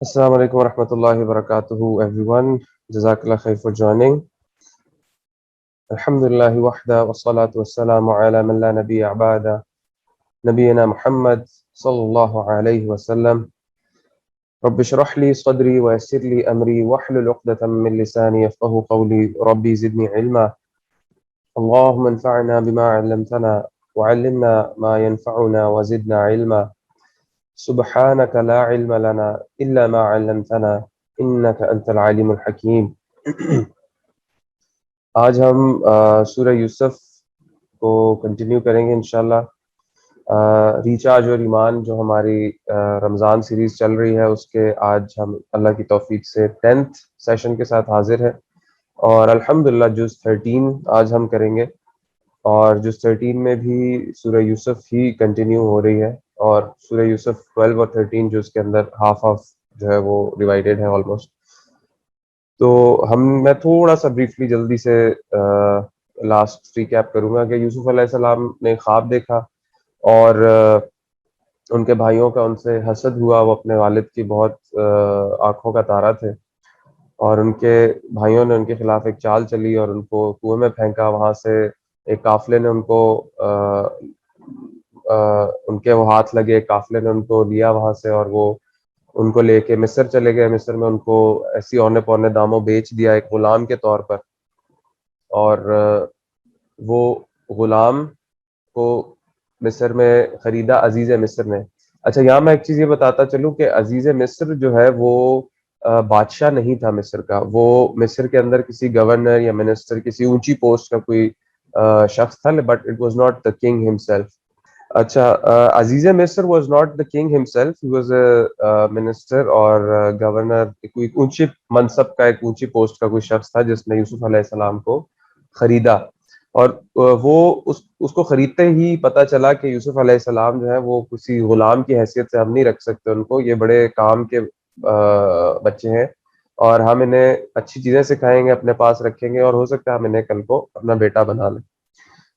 Assalamu alaikum wa rahmatullahi wa barakatuhu, everyone. Jazakallah khair for joining. Alhamdulillahi wahda wa salatu wa salamu ala man la nabiyya abada. Nabiyyina Muhammad sallallahu alayhi wa sallam. Rabbi shrah li sadri wa yassir li amri wahlul uqdatan min lisani yafqahu qawli. Rabbi zidni ilma. Allahumma anfa'na bima 'allamtana wa 'allimna ma yanfa'una wa zidna ilma. سبحانك لا علم لنا إلا ما علمتنا إنك أنت العليم الحكيم. آج ہم سورہ یوسف کو کنٹینیو کریں گے انشاءاللہ. ریچارج اور ایمان جو ہماری رمضان سیریز چل رہی ہے اس کے آج ہم اللہ کی توفیق سے 10th سیشن کے ساتھ حاضر ہیں اور الحمدللہ جز 13 آج ہم کریں گے اور جز 13 میں بھی سورہ یوسف ہی کنٹینیو ہو رہی ہے اور سورہ یوسف 12 اور 13 جو اس کے اندر ہاف جو ہے وہ ڈیوائیڈیڈ ہے آلموسٹ. تو میں تھوڑا سا بریفلی جلدی سے لاسٹ ریکیپ کروں گا کہ یوسف علیہ السلام نے خواب دیکھا اور ان کے بھائیوں کا ان سے حسد ہوا. وہ اپنے والد کی بہت آنکھوں کا تارا تھے اور ان کے بھائیوں نے ان کے خلاف ایک چال چلی اور ان کو کنویں میں پھینکا. وہاں سے ایک قافلے نے ان کو ان کے وہ ہاتھ لگے, قافلے نے ان کو لیا وہاں سے اور وہ ان کو لے کے مصر چلے گئے. مصر میں ان کو ایسی اونے پونے داموں بیچ دیا ایک غلام کے طور پر اور وہ غلام کو مصر میں خریدا عزیز مصر نے. اچھا یہاں میں ایک چیز یہ بتاتا چلوں کہ عزیز مصر جو ہے وہ بادشاہ نہیں تھا مصر کا. وہ مصر کے اندر کسی گورنر یا منسٹر کسی اونچی پوسٹ کا کوئی شخص تھا but it was not the king himself. اچھا عزیز مصر was not the king himself, he was a minister اور گورنر, کوئی اونچی منصب کا ایک اونچی پوسٹ کا کوئی شخص تھا جس نے یوسف علیہ السلام کو خریدا. اور وہ اس کو خریدتے ہی پتہ چلا کہ یوسف علیہ السلام جو ہے وہ کسی غلام کی حیثیت سے ہم نہیں رکھ سکتے ان کو, یہ بڑے کام کے بچے ہیں اور ہم انہیں اچھی چیزیں سکھائیں گے, اپنے پاس رکھیں گے اور ہو سکتا ہے ہم انہیں کل کو اپنا بیٹا بنا لیں.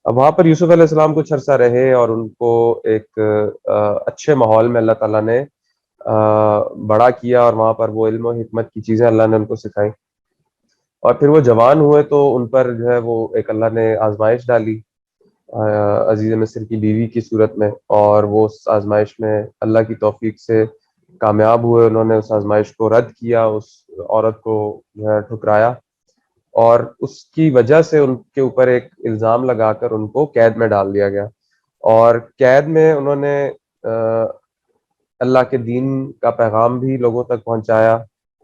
اب وہاں پر یوسف علیہ السلام کچھ عرصہ رہے اور ان کو ایک اچھے ماحول میں اللہ تعالیٰ نے بڑا کیا اور وہاں پر وہ علم و حکمت کی چیزیں اللہ نے ان کو سکھائیں. اور پھر وہ جوان ہوئے تو ان پر جو ہے وہ ایک اللہ نے آزمائش ڈالی عزیز مصر کی بیوی کی صورت میں اور وہ اس آزمائش میں اللہ کی توفیق سے کامیاب ہوئے. انہوں نے اس آزمائش کو رد کیا, اس عورت کو جو ہے ٹھکرایا اور اس کی وجہ سے ان کے اوپر ایک الزام لگا کر ان کو قید میں ڈال دیا گیا. اور قید میں انہوں نے اللہ کے دین کا پیغام بھی لوگوں تک پہنچایا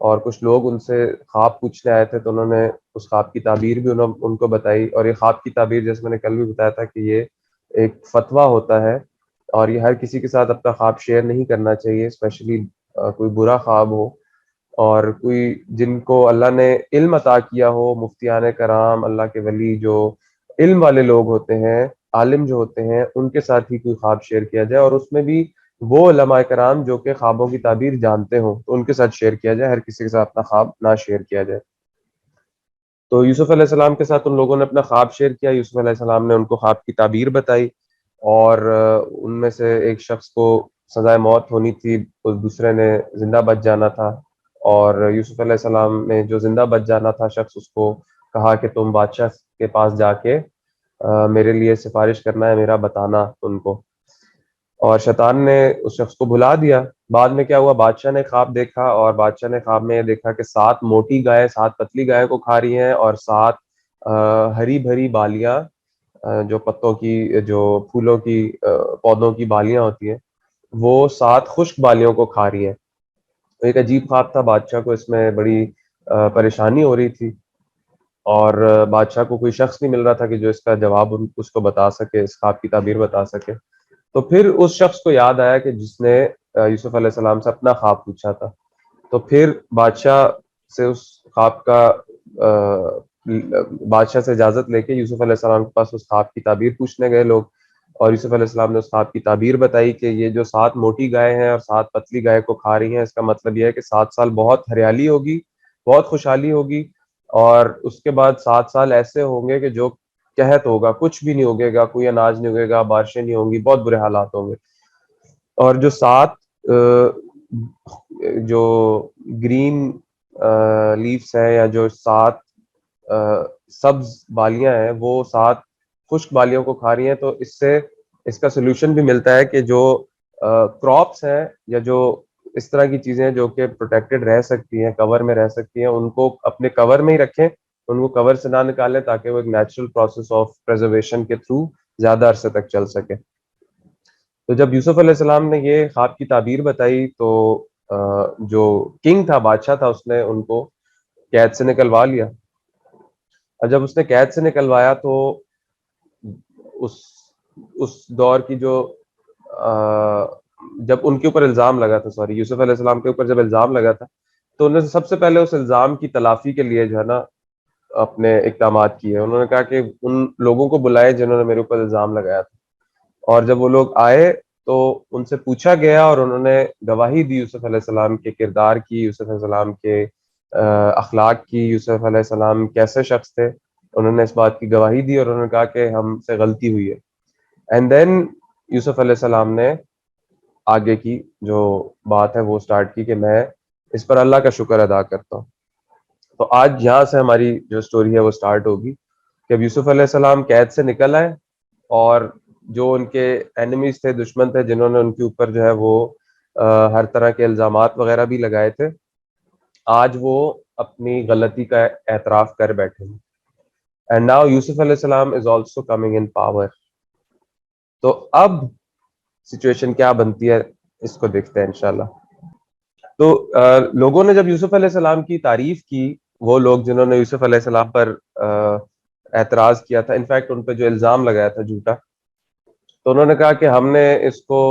اور کچھ لوگ ان سے خواب پوچھنے آئے تھے تو انہوں نے اس خواب کی تعبیر بھی ان کو بتائی. اور یہ خواب کی تعبیر جیسے میں نے کل بھی بتایا تھا کہ یہ ایک فتویٰ ہوتا ہے اور یہ ہر کسی کے ساتھ اپنا خواب شیئر نہیں کرنا چاہیے, اسپیشلی کوئی برا خواب ہو اور کوئی جن کو اللہ نے علم عطا کیا ہو, مفتیان کرام, اللہ کے ولی جو علم والے لوگ ہوتے ہیں, عالم جو ہوتے ہیں, ان کے ساتھ ہی کوئی خواب شیئر کیا جائے اور اس میں بھی وہ علماء کرام جو کہ خوابوں کی تعبیر جانتے ہوں تو ان کے ساتھ شیئر کیا جائے, ہر کسی کے ساتھ اپنا خواب نہ شیئر کیا جائے. تو یوسف علیہ السلام کے ساتھ ان لوگوں نے اپنا خواب شیئر کیا. یوسف علیہ السلام نے ان کو خواب کی تعبیر بتائی اور ان میں سے ایک شخص کو سزائے موت ہونی تھی, اس دوسرے نے زندہ بچ جانا تھا. اور یوسف علیہ السلام نے جو زندہ بچ جانا تھا شخص, اس کو کہا کہ تم بادشاہ کے پاس جا کے میرے لیے سفارش کرنا ہے, میرا بتانا ان کو. اور شیطان نے اس شخص کو بھلا دیا. بعد میں کیا ہوا, بادشاہ نے خواب دیکھا اور بادشاہ نے خواب میں یہ دیکھا کہ 7 موٹی گائے 7 پتلی گائے کو کھا رہی ہیں اور 7 ہری بھری بالیاں جو پتوں کی, جو پھولوں کی, پودوں کی بالیاں ہوتی ہیں, وہ 7 خشک بالیوں کو کھا رہی ہیں. ایک عجیب خواب تھا, بادشاہ کو اس میں بڑی پریشانی ہو رہی تھی اور بادشاہ کو کوئی شخص نہیں مل رہا تھا کہ جو اس کا جواب اس کو بتا سکے, اس خواب کی تعبیر بتا سکے. تو پھر اس شخص کو یاد آیا کہ جس نے یوسف علیہ السلام سے اپنا خواب پوچھا تھا. تو پھر بادشاہ سے اس خواب کا بادشاہ سے اجازت لے کے یوسف علیہ السلام کے پاس اس خواب کی تعبیر پوچھنے گئے لوگ اور یوسف علیہ السلام نے اس خواب کی تعبیر بتائی کہ یہ جو 7 موٹی گائے ہیں اور 7 پتلی گائے کو کھا رہی ہیں, اس کا مطلب یہ ہے کہ 7 سال بہت ہریالی ہوگی, بہت خوشحالی ہوگی اور اس کے بعد 7 سال ایسے ہوں گے کہ جو قحط ہوگا, کچھ بھی نہیں ہوگے گا, کوئی اناج نہیں ہوگے گا, بارشیں نہیں ہوں گی, بہت برے حالات ہوں گے. اور جو 7 جو گرین لیفس ہیں یا جو 7 سبز بالیاں ہیں وہ 7 خشک بالیوں کو کھا رہی ہیں، تو اس سے اس کا سولوشن بھی ملتا ہے کہ جو کراپس ہیں یا جو اس طرح کی چیزیں جو کہ پروٹیکٹڈ رہ سکتی ہیں، کور میں رہ سکتی ہیں، ان کو اپنے کور میں ہی رکھیں، ان کو کور سے نہ نکالیں، تاکہ وہ ایک نیچرل پروسیس آف پریزرویشن کے تھرو زیادہ عرصے تک چل سکے۔ تو جب یوسف علیہ السلام نے یہ خواب کی تعبیر بتائی تو جو کنگ تھا، بادشاہ تھا، اس نے ان کو قید سے نکلوا لیا، اور جب اس نے قید سے نکلوایا تو اس اس دور کی جو جب ان کے اوپر الزام لگا تھا، سوری، یوسف علیہ السلام کے اوپر جب الزام لگا تھا، تو انہوں نے سب سے پہلے اس الزام کی تلافی کے لیے جو ہے نا اپنے اقدامات کیے۔ انہوں نے کہا کہ ان لوگوں کو بلائے جنہوں نے میرے اوپر الزام لگایا تھا، اور جب وہ لوگ آئے تو ان سے پوچھا گیا اور انہوں نے گواہی دی یوسف علیہ السلام کے کردار کی، یوسف علیہ السلام کے اخلاق کی، یوسف علیہ السلام کیسے شخص تھے۔ انہوں نے اس بات کی گواہی دی اور انہوں نے کہا کہ ہم سے غلطی ہوئی ہے۔ اینڈ دین یوسف علیہ السلام نے آگے کی جو بات ہے وہ سٹارٹ کی کہ میں اس پر اللہ کا شکر ادا کرتا ہوں۔ تو آج یہاں سے ہماری جو سٹوری ہے وہ سٹارٹ ہوگی کہ اب یوسف علیہ السلام قید سے نکل آئے، اور جو ان کے اینیمیز تھے، دشمن تھے، جنہوں نے ان کے اوپر جو ہے وہ ہر طرح کے الزامات وغیرہ بھی لگائے تھے، آج وہ اپنی غلطی کا اعتراف کر بیٹھے ہیں۔ اینڈ ناؤ یوسف علیہ السلام is also coming in power. تو اب سچویشن کیا بنتی ہے اس کو دیکھتے ہیں انشاءاللہ۔ تو لوگوں نے جب یوسف علیہ السلام کی تعریف کی، وہ لوگ جنہوں نے یوسف علیہ السلام پر اعتراض کیا تھا، انفیکٹ ان پہ جو الزام لگایا تھا جھوٹا، تو انہوں نے کہا کہ ہم نے اس کو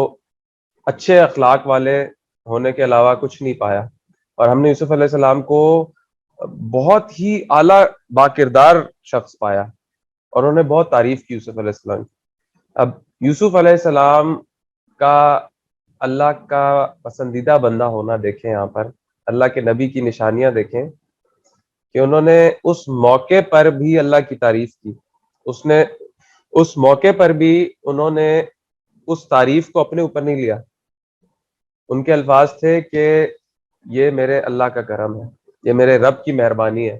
اچھے اخلاق والے ہونے کے علاوہ کچھ نہیں پایا، اور ہم نے یوسف علیہ السلام کو بہت ہی اعلیٰ باکردار شخص پایا، اور انہوں نے بہت تعریف کی یوسف علیہ السلام کی۔ اب یوسف علیہ السلام کا اللہ کا پسندیدہ بندہ ہونا دیکھیں، یہاں پر اللہ کے نبی کی نشانیاں دیکھیں کہ انہوں نے اس موقع پر بھی اللہ کی تعریف کی، اس موقع پر بھی انہوں نے اس تعریف کو اپنے اوپر نہیں لیا۔ ان کے الفاظ تھے کہ یہ میرے اللہ کا کرم ہے، یہ میرے رب کی مہربانی ہے،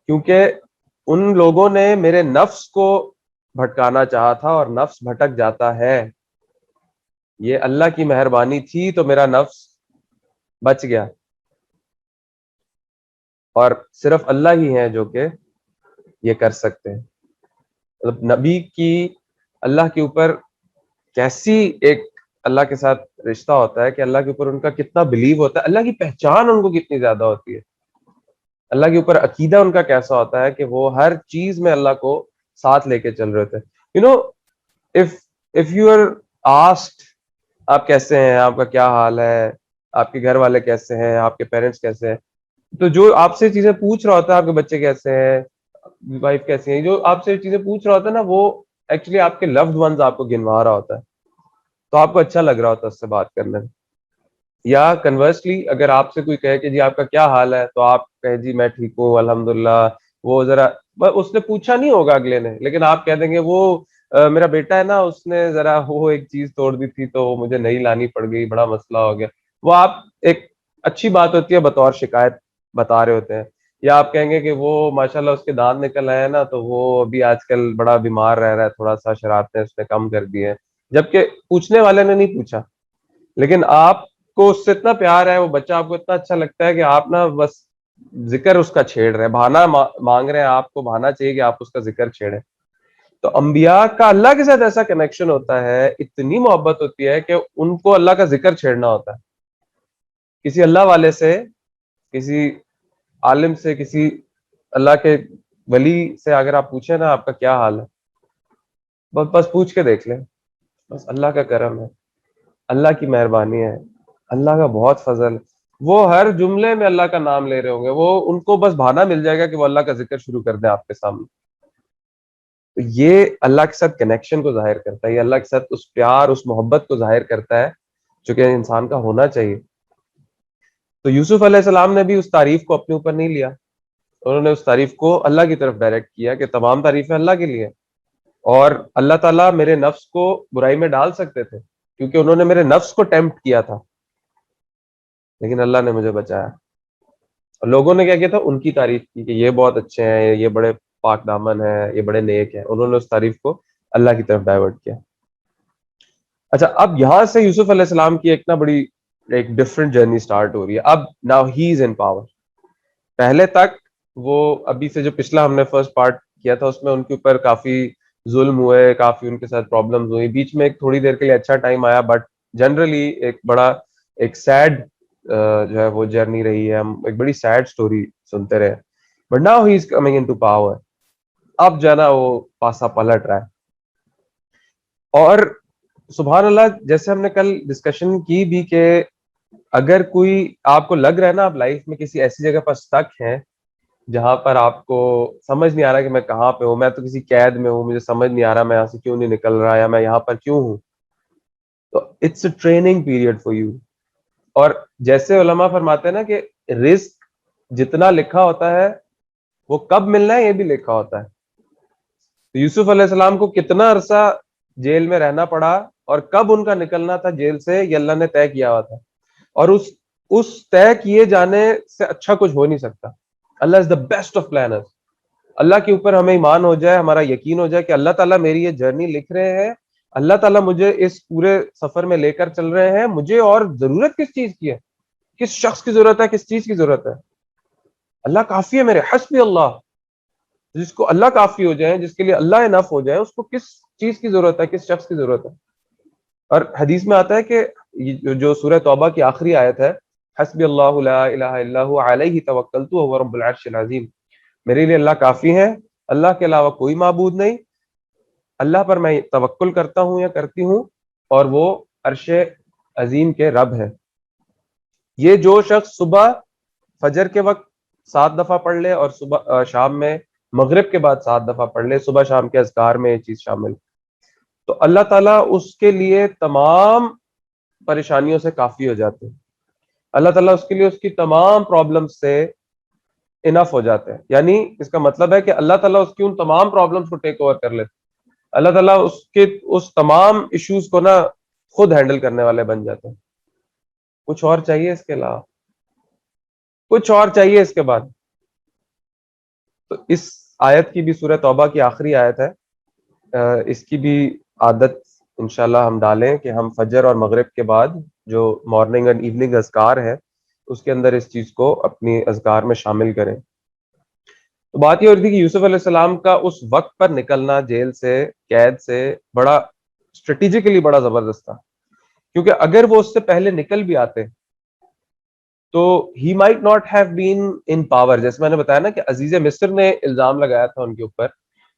کیونکہ ان لوگوں نے میرے نفس کو بھٹکانا چاہا تھا، اور نفس بھٹک جاتا ہے، یہ اللہ کی مہربانی تھی تو میرا نفس بچ گیا۔ اور صرف اللہ ہی ہیں جو کہ یہ کر سکتے ہیں۔ مطلب نبی کی اللہ کے اوپر کیسی ایک اللہ کے ساتھ رشتہ ہوتا ہے کہ اللہ کے اوپر ان کا کتنا بلیو ہوتا ہے، اللہ کی پہچان ان کو کتنی زیادہ ہوتی ہے، اللہ کے اوپر عقیدہ ان کا کیسا ہوتا ہے کہ وہ ہر چیز میں اللہ کو ساتھ لے کے چل رہے تھے۔ You know if you are asked آپ کیسے ہیں، آپ کا کیا حال ہے، آپ کے گھر والے کیسے ہیں، آپ کے پیرنٹس کیسے ہیں، تو جو آپ سے چیزیں پوچھ رہا ہوتا ہے، آپ کے بچے کیسے ہیں، وائف کیسی ہیں، جو آپ سے چیزیں پوچھ رہا ہوتا ہے نا، وہ ایکچولی آپ کے لوڈ ونز آپ کو گنوا رہا ہوتا ہے، تو آپ کو اچھا لگ رہا ہوتا ہے اس سے بات کرنے میں۔ یا کنورسلی اگر آپ سے کوئی کہے کہ جی آپ کا کیا حال ہے، تو آپ کہیں جی میں ٹھیک ہوں الحمدللہ، وہ ذرا اس نے پوچھا نہیں ہوگا اگلے نے، لیکن آپ کہہ دیں گے وہ میرا بیٹا ہے نا، اس نے ذرا وہ ایک چیز توڑ دی تھی تو مجھے نہیں لانی پڑ گئی، بڑا مسئلہ ہو گیا۔ وہ آپ ایک اچھی بات ہوتی ہے بطور شکایت بتا رہے ہوتے ہیں۔ یا آپ کہیں گے کہ وہ ماشاءاللہ اس کے دانت نکل آئے ہیں نا، تو وہ ابھی آج کل بڑا بیمار رہ رہا ہے، تھوڑا سا شرارتیں اس نے کم کر دی ہیں، جبکہ پوچھنے والے نے نہیں پوچھا، لیکن آپ کو اس سے اتنا پیار ہے، وہ بچہ آپ کو اتنا اچھا لگتا ہے کہ آپ نا بس ذکر اس کا چھیڑ رہے ہیں، بہانہ مانگ رہے ہیں، آپ کو بہانہ چاہیے کہ آپ اس کا ذکر چھیڑیں۔ تو انبیاء کا اللہ کے ساتھ ایسا کنیکشن ہوتا ہے، اتنی محبت ہوتی ہے کہ ان کو اللہ کا ذکر چھیڑنا ہوتا ہے۔ کسی اللہ والے سے، کسی عالم سے، کسی اللہ کے ولی سے اگر آپ پوچھیں نا آپ کا کیا حال ہے، بس پوچھ کے دیکھ لیں، بس اللہ کا کرم ہے، اللہ کی مہربانی ہے، اللہ کا بہت فضل، وہ ہر جملے میں اللہ کا نام لے رہے ہوں گے، وہ ان کو بس بہانہ مل جائے گا کہ وہ اللہ کا ذکر شروع کر دیں آپ کے سامنے۔ تو یہ اللہ کے ساتھ کنیکشن کو ظاہر کرتا ہے، یہ اللہ کے ساتھ اس پیار، اس محبت کو ظاہر کرتا ہے جو کہ انسان کا ہونا چاہیے۔ تو یوسف علیہ السلام نے بھی اس تعریف کو اپنے اوپر نہیں لیا، انہوں نے اس تعریف کو اللہ کی طرف ڈائریکٹ کیا کہ تمام تعریفیں اللہ کے لیے، اور اللہ تعالیٰ میرے نفس کو برائی میں ڈال سکتے تھے کیونکہ انہوں نے میرے نفس کو ٹیمپٹ کیا تھا، لیکن اللہ نے مجھے بچایا. اور لوگوں نے کیا کیا تھا, ان کی تعریف کی کہ یہ بہت اچھے ہیں, یہ بڑے پاک دامن ہیں, یہ بڑے نیک ہیں. انہوں نے اس تعریف کو اللہ کی طرف ڈائیورٹ کیا. اچھا, اب یہاں سے یوسف علیہ السلام کی ایک نا بڑی ایک ڈفرنٹ جرنی سٹارٹ ہو رہی ہے. اب now he is in power. پہلے تک وہ ابھی سے جو پچھلا ہم نے فرسٹ پارٹ کیا تھا اس میں ان کے اوپر کافی ظلم ہوئے, کافی ان کے ساتھ پرابلمز ہوئی, بیچ میں ایک تھوڑی دیر کے لیے اچھا ٹائم آیا, بٹ جنرلی ایک بڑا ایک سیڈ جو ہے وہ جرنی رہی ہے. ہم ایک بڑی سیڈ سٹوری سنتے رہے. But now he is coming into power. اب جو ہے نا وہ پاسا پلٹ رہا ہے. اور سبحان اللہ, جیسے ہم نے کل ڈسکشن کی بھی کہ اگر کوئی آپ کو لگ رہا ہے نا آپ لائف میں کسی ایسی جگہ پر سٹک ہیں جہاں پر آپ کو سمجھ نہیں آ رہا کہ میں کہاں پہ ہوں, میں تو کسی قید میں ہوں, مجھے سمجھ نہیں آ رہا میں یہاں سے کیوں نہیں نکل رہا, یا میں یہاں پر کیوں ہوں, تو it's a training period for you. اور جیسے علماء فرماتے ہیں نا کہ رزق جتنا لکھا ہوتا ہے وہ کب ملنا ہے یہ بھی لکھا ہوتا ہے. تو یوسف علیہ السلام کو کتنا عرصہ جیل میں رہنا پڑا اور کب ان کا نکلنا تھا جیل سے, یہ اللہ نے طے کیا ہوا تھا. اور اس طے کیے جانے سے اچھا کچھ ہو نہیں سکتا. اللہ از دا بیسٹ آف پلانرز. اللہ کے اوپر ہمیں ایمان ہو جائے, ہمارا یقین ہو جائے کہ اللہ تعالیٰ میری یہ جرنی لکھ رہے ہیں, اللہ تعالیٰ مجھے اس پورے سفر میں لے کر چل رہے ہیں, مجھے اور ضرورت کس چیز کی ہے, کس شخص کی ضرورت ہے, کس چیز کی ضرورت ہے. اللہ کافی ہے میرے, حسبی اللہ. جس کو اللہ کافی ہو جائے, جس کے لیے اللہ انف ہو جائے, اس کو کس چیز کی ضرورت ہے, کس شخص کی ضرورت ہے. اور حدیث میں آتا ہے کہ جو سورہ توبہ کی آخری آیت ہے, حسبی اللہ لا الہ الا هو علیہ توکلت وهو رب العرش العظیم, میرے لیے اللہ کافی ہے, اللہ کے علاوہ کوئی معبود نہیں, اللہ پر میں توکل کرتا ہوں یا کرتی ہوں, اور وہ عرش عظیم کے رب ہے. یہ جو شخص صبح فجر کے وقت 7 دفعہ پڑھ لے اور صبح شام میں مغرب کے بعد 7 دفعہ پڑھ لے, صبح شام کے اذکار میں یہ چیز شامل, تو اللہ تعالیٰ اس کے لیے تمام پریشانیوں سے کافی ہو جاتے ہیں. اللہ تعالیٰ اس کے لیے اس کی تمام پرابلم سے انف ہو جاتے ہیں. یعنی اس کا مطلب ہے کہ اللہ تعالیٰ اس کی ان تمام پرابلمس کو ٹیک اوور کر لیتے. اللہ تعالیٰ اس تمام ایشوز کو نا خود ہینڈل کرنے والے بن جاتے ہیں. کچھ اور چاہیے اس کے علاوہ, کچھ اور چاہیے اس کے بعد. تو اس آیت کی بھی سورہ توبہ کی آخری آیت ہے, اس کی بھی عادت انشاءاللہ ہم ڈالیں کہ ہم فجر اور مغرب کے بعد جو مارننگ اینڈ ایوننگ اذکار ہے اس کے اندر اس چیز کو اپنی اذکار میں شامل کریں. تو بات یہ ہو رہی تھی کہ یوسف علیہ السلام کا اس وقت پر نکلنا جیل سے, قید سے, بڑا اسٹریٹجیکلی بڑا زبردست تھا. کیونکہ اگر وہ اس سے پہلے نکل بھی آتے تو he might not have been in power. جیسے میں نے بتایا نا کہ عزیز مصر نے الزام لگایا تھا ان کے اوپر,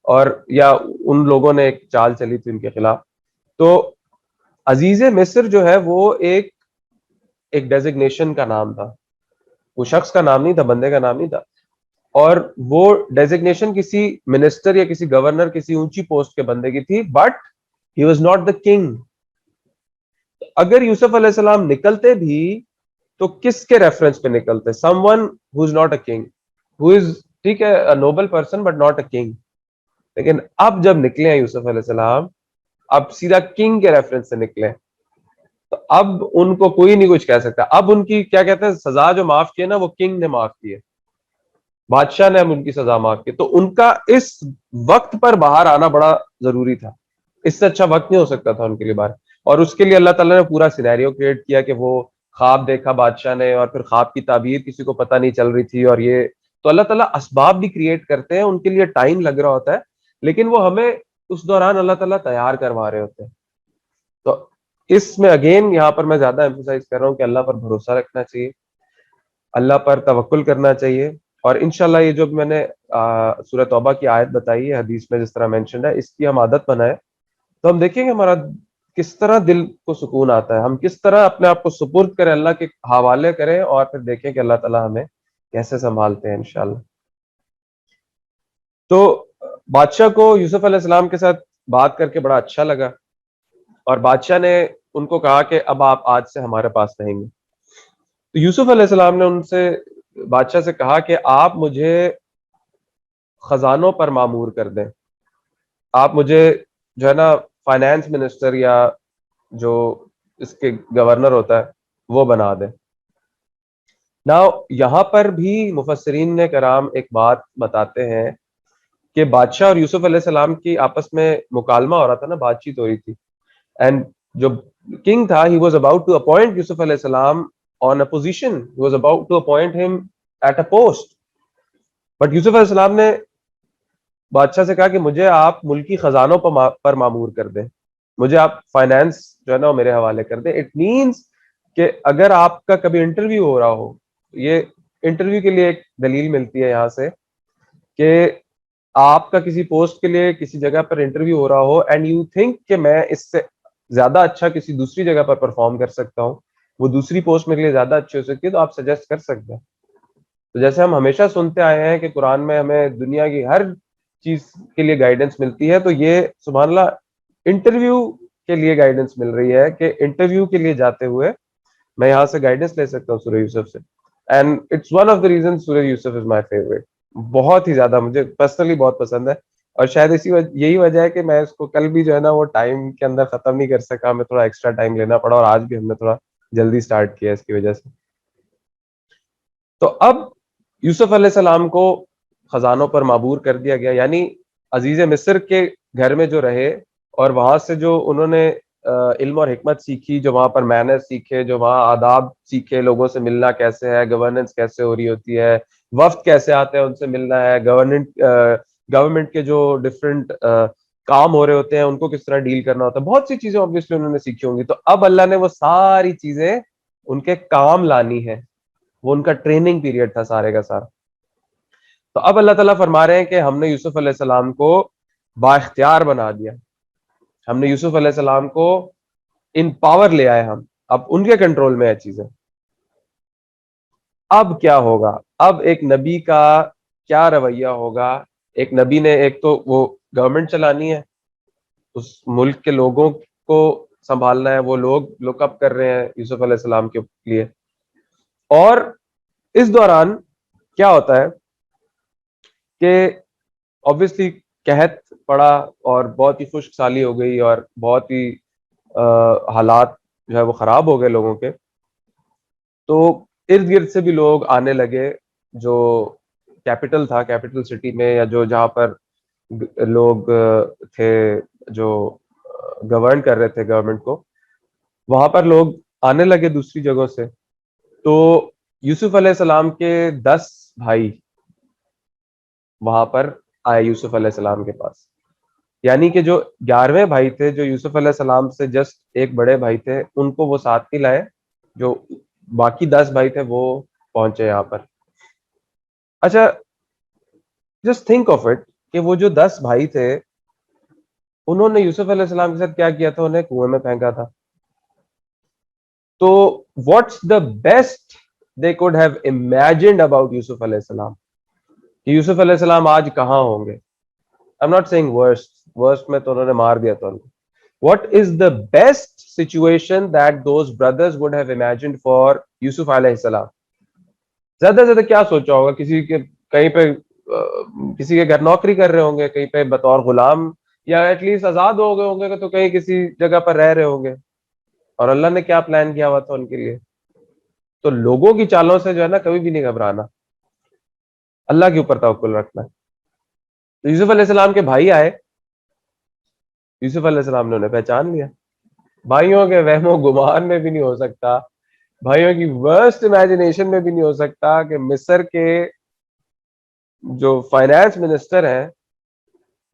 اور یا ان لوگوں نے ایک چال چلی تھی ان کے خلاف. تو عزیز مصر جو ہے وہ ایک ڈیزگنیشن کا نام تھا, وہ شخص کا نام نہیں تھا, بندے کا نام نہیں تھا. اور وہ ڈیزگنیشن کسی منسٹر یا کسی گورنر, کسی اونچی پوسٹ کے بندے کی تھی, but he was not the king. اگر یوسف علیہ السلام نکلتے بھی تو کس کے ریفرنس پہ نکلتے, someone who is not a king, who is, ٹھیک ہے, noble person but not a king. لیکن اب جب نکلے ہیں یوسف علیہ السلام, اب سیدھا کنگ کے ریفرنس سے نکلے, تو اب ان کو کوئی نہیں کچھ کہہ سکتا. اب ان کی کیا کہتے ہیں سزا جو معاف کی ہے نا, وہ کنگ نے معاف کی ہے, بادشاہ نے اب ان کی سزا معاف کی. تو ان کا اس وقت پر باہر آنا بڑا ضروری تھا, اس سے اچھا وقت نہیں ہو سکتا تھا ان کے لیے باہر. اور اس کے لیے اللہ تعالیٰ نے پورا سینیریو کریٹ کیا کہ وہ خواب دیکھا بادشاہ نے, اور پھر خواب کی تعبیر کسی کو پتہ نہیں چل رہی تھی, اور یہ تو اللہ تعالیٰ اسباب بھی کریٹ کرتے ہیں, ان کے لیے ٹائم لگ رہا ہوتا ہے, لیکن وہ ہمیں اس دوران اللہ تعالیٰ تیار کروا رہے ہوتے ہیں. تو اس میں اگین یہاں پر میں زیادہ ایمفسائز کر رہا ہوں کہ اللہ پر بھروسہ رکھنا چاہیے, اللہ پر توکل کرنا چاہیے. اور انشاءاللہ یہ جو میں نے سورہ توبہ کی آیت بتائی ہے حدیث میں جس طرح مینشنڈ ہے, اس کی ہم عادت بنائیں تو ہم دیکھیں گے ہمارا کس طرح دل کو سکون آتا ہے, ہم کس طرح اپنے آپ کو سپرد کریں, اللہ کے حوالے کریں, اور پھر دیکھیں کہ اللہ تعالیٰ ہمیں کیسے سنبھالتے ہیں انشاءاللہ. تو بادشاہ کو یوسف علیہ السلام کے ساتھ بات کر کے بڑا اچھا لگا, اور بادشاہ نے ان کو کہا کہ اب آپ آج سے ہمارے پاس رہیں گے. تو یوسف علیہ السلام نے ان سے, بادشاہ سے کہا کہ آپ مجھے خزانوں پر معمور کر دیں, آپ مجھے جو ہے نا فائنانس منسٹر یا جو اس کے گورنر ہوتا ہے وہ بنا دیں. نا یہاں پر بھی مفسرین نے کرام ایک بات بتاتے ہیں کہ بادشاہ اور یوسف علیہ السلام کی آپس میں مکالمہ ہو رہا تھا نا، بات چیت ہو رہی تھی. اینڈ جو کنگ تھا he was about to appoint یوسف علیہ السلام on a position, he was about to appoint him at a post, but Yusuf علیہ السلام نے بادشاہ سے کہا کہ مجھے آپ ملکی خزانوں پر معمور کر دیں، مجھے آپ فائنانس جو ہے نا وہ میرے حوالے کر دیں. اٹ مینس کہ اگر آپ کا کبھی انٹرویو ہو رہا ہو، یہ انٹرویو کے لیے ایک دلیل ملتی ہے یہاں سے کہ آپ کا کسی پوسٹ کے لیے کسی جگہ پر انٹرویو ہو رہا ہو اینڈ یو تھنک کہ میں اس سے زیادہ اچھا کسی دوسری جگہ پر پرفارم کر سکتا ہوں، وہ دوسری پوسٹ میرے لیے زیادہ اچھی ہو سکتی ہے، تو آپ سجیسٹ کر سکتے ہیں. تو جیسے ہم ہمیشہ سنتے آئے ہیں کہ قرآن میں ہمیں دنیا کی ہر چیز کے لیے گائیڈنس ملتی ہے، تو یہ سبحان اللہ انٹرویو کے لیے گائیڈنس مل رہی ہے کہ انٹرویو کے لیے جاتے ہوئے میں یہاں سے گائیڈنس لے سکتا ہوں سورہ یوسف سے. And it's one of the reason سورہ یوسف از مائی فیوریٹ. بہت ہی زیادہ مجھے پرسنلی بہت پسند ہے، اور شاید یہی وجہ ہے کہ میں اس کو کل بھی جو ہے نا وہ ٹائم کے اندر ختم نہیں کر سکا، ہمیں تھوڑا ایکسٹرا ٹائم لینا پڑا، اور آج بھی ہم نے تھوڑا جلدی سٹارٹ کیا اس کی وجہ سے. تو اب یوسف علیہ السلام کو خزانوں پر معبور کر دیا گیا، یعنی عزیز مصر کے گھر میں جو رہے، اور وہاں سے جو انہوں نے علم اور حکمت سیکھی، جو وہاں پر مینرز سیکھے، جو وہاں آداب سیکھے، لوگوں سے ملنا کیسے ہے، گورننس کیسے ہو رہی ہوتی ہے، وفد کیسے آتے ہیں ان سے ملنا ہے، گورنمنٹ کے جو ڈفرینٹ کام ہو رہے ہوتے ہیں ان کو کس طرح ڈیل کرنا ہوتا ہے، بہت سی چیزیں obviously انہوں نے سیکھی ہوں گی. تو اب اللہ نے وہ ساری چیزیں ان کے کام لانی ہے، وہ ان کا ٹریننگ پیریڈ تھا سارے کا سارا. تو اب اللہ تعالیٰ فرما رہے ہیں کہ ہم نے یوسف علیہ السلام کو با اختیار بنا دیا، ہم نے یوسف علیہ السلام کو ان پاور لے آئے، ہم اب ان کے کنٹرول میں ہے چیزیں. اب کیا ہوگا؟ اب ایک نبی کا کیا رویہ ہوگا؟ ایک نبی نے ایک تو وہ گورنمنٹ چلانی ہے، اس ملک کے لوگوں کو سنبھالنا ہے، وہ لوگ لک اپ کر رہے ہیں یوسف علیہ السلام کے لیے. اور اس دوران کیا ہوتا ہے کہ obviously قحط پڑا اور بہت ہی خشک سالی ہو گئی، اور بہت ہی حالات جو ہے وہ خراب ہو گئے لوگوں کے. تو ارد گرد سے بھی لوگ آنے لگے، جو کیپٹل تھا، کیپٹل سٹی میں، یا جو جہاں پر لوگ تھے جو گورن کر رہے تھے گورنمنٹ کو، وہاں پر لوگ آنے لگے دوسری جگہوں سے. تو یوسف علیہ السلام کے 10 بھائی وہاں پر آئے یوسف علیہ السلام کے پاس، یعنی کہ جو 11ویں بھائی تھے، جو یوسف علیہ السلام سے جسٹ ایک بڑے بھائی تھے، ان کو وہ ساتھ نہیں لائے، جو باقی 10 بھائی تھے وہ پہنچے یہاں پر. اچھا جسٹ تھنک آف اٹ کہ وہ جو 10 بھائی تھے انہوں نے یوسف علیہ السلام کے ساتھ کیا کیا تھا؟ انہیں کنویں میں پھینکا تھا. تو what's the best they could have imagined about Yusuf علیہ السلام، کہ یوسف علیہ السلام آج کہاں ہوں گے. I'm not saying worst میں تو انہوں نے مار دیا تھا ان کو. What is the best situation that those brothers would have imagined for یوسف علیہ السلام؟ زیادہ سے زیادہ کیا سوچا ہوگا؟ کسی کے کہیں پہ کسی کے گھر نوکری کر رہے ہوں گے، کہیں پہ بطور غلام، یا ایٹ لیسٹ آزاد ہو گئے ہوں گے، تو کہیں کسی جگہ پر رہ رہے ہوں گے. اور اللہ نے کیا پلان کیا ہوا تھا ان کے لیے. تو لوگوں کی چالوں سے جو ہے نا کبھی بھی نہیں گھبرانا، اللہ کے اوپر توکل رکھنا. تو یوسف علیہ السلام کے بھائی آئے، یوسف علیہ السلام نے انہیں پہچان لیا. بھائیوں کے وہم و گمان میں بھی نہیں ہو سکتا، بھائیوں کی ورسٹ امیجنیشن میں بھی نہیں ہو سکتا کہ مصر کے جو فائنانس منسٹر ہیں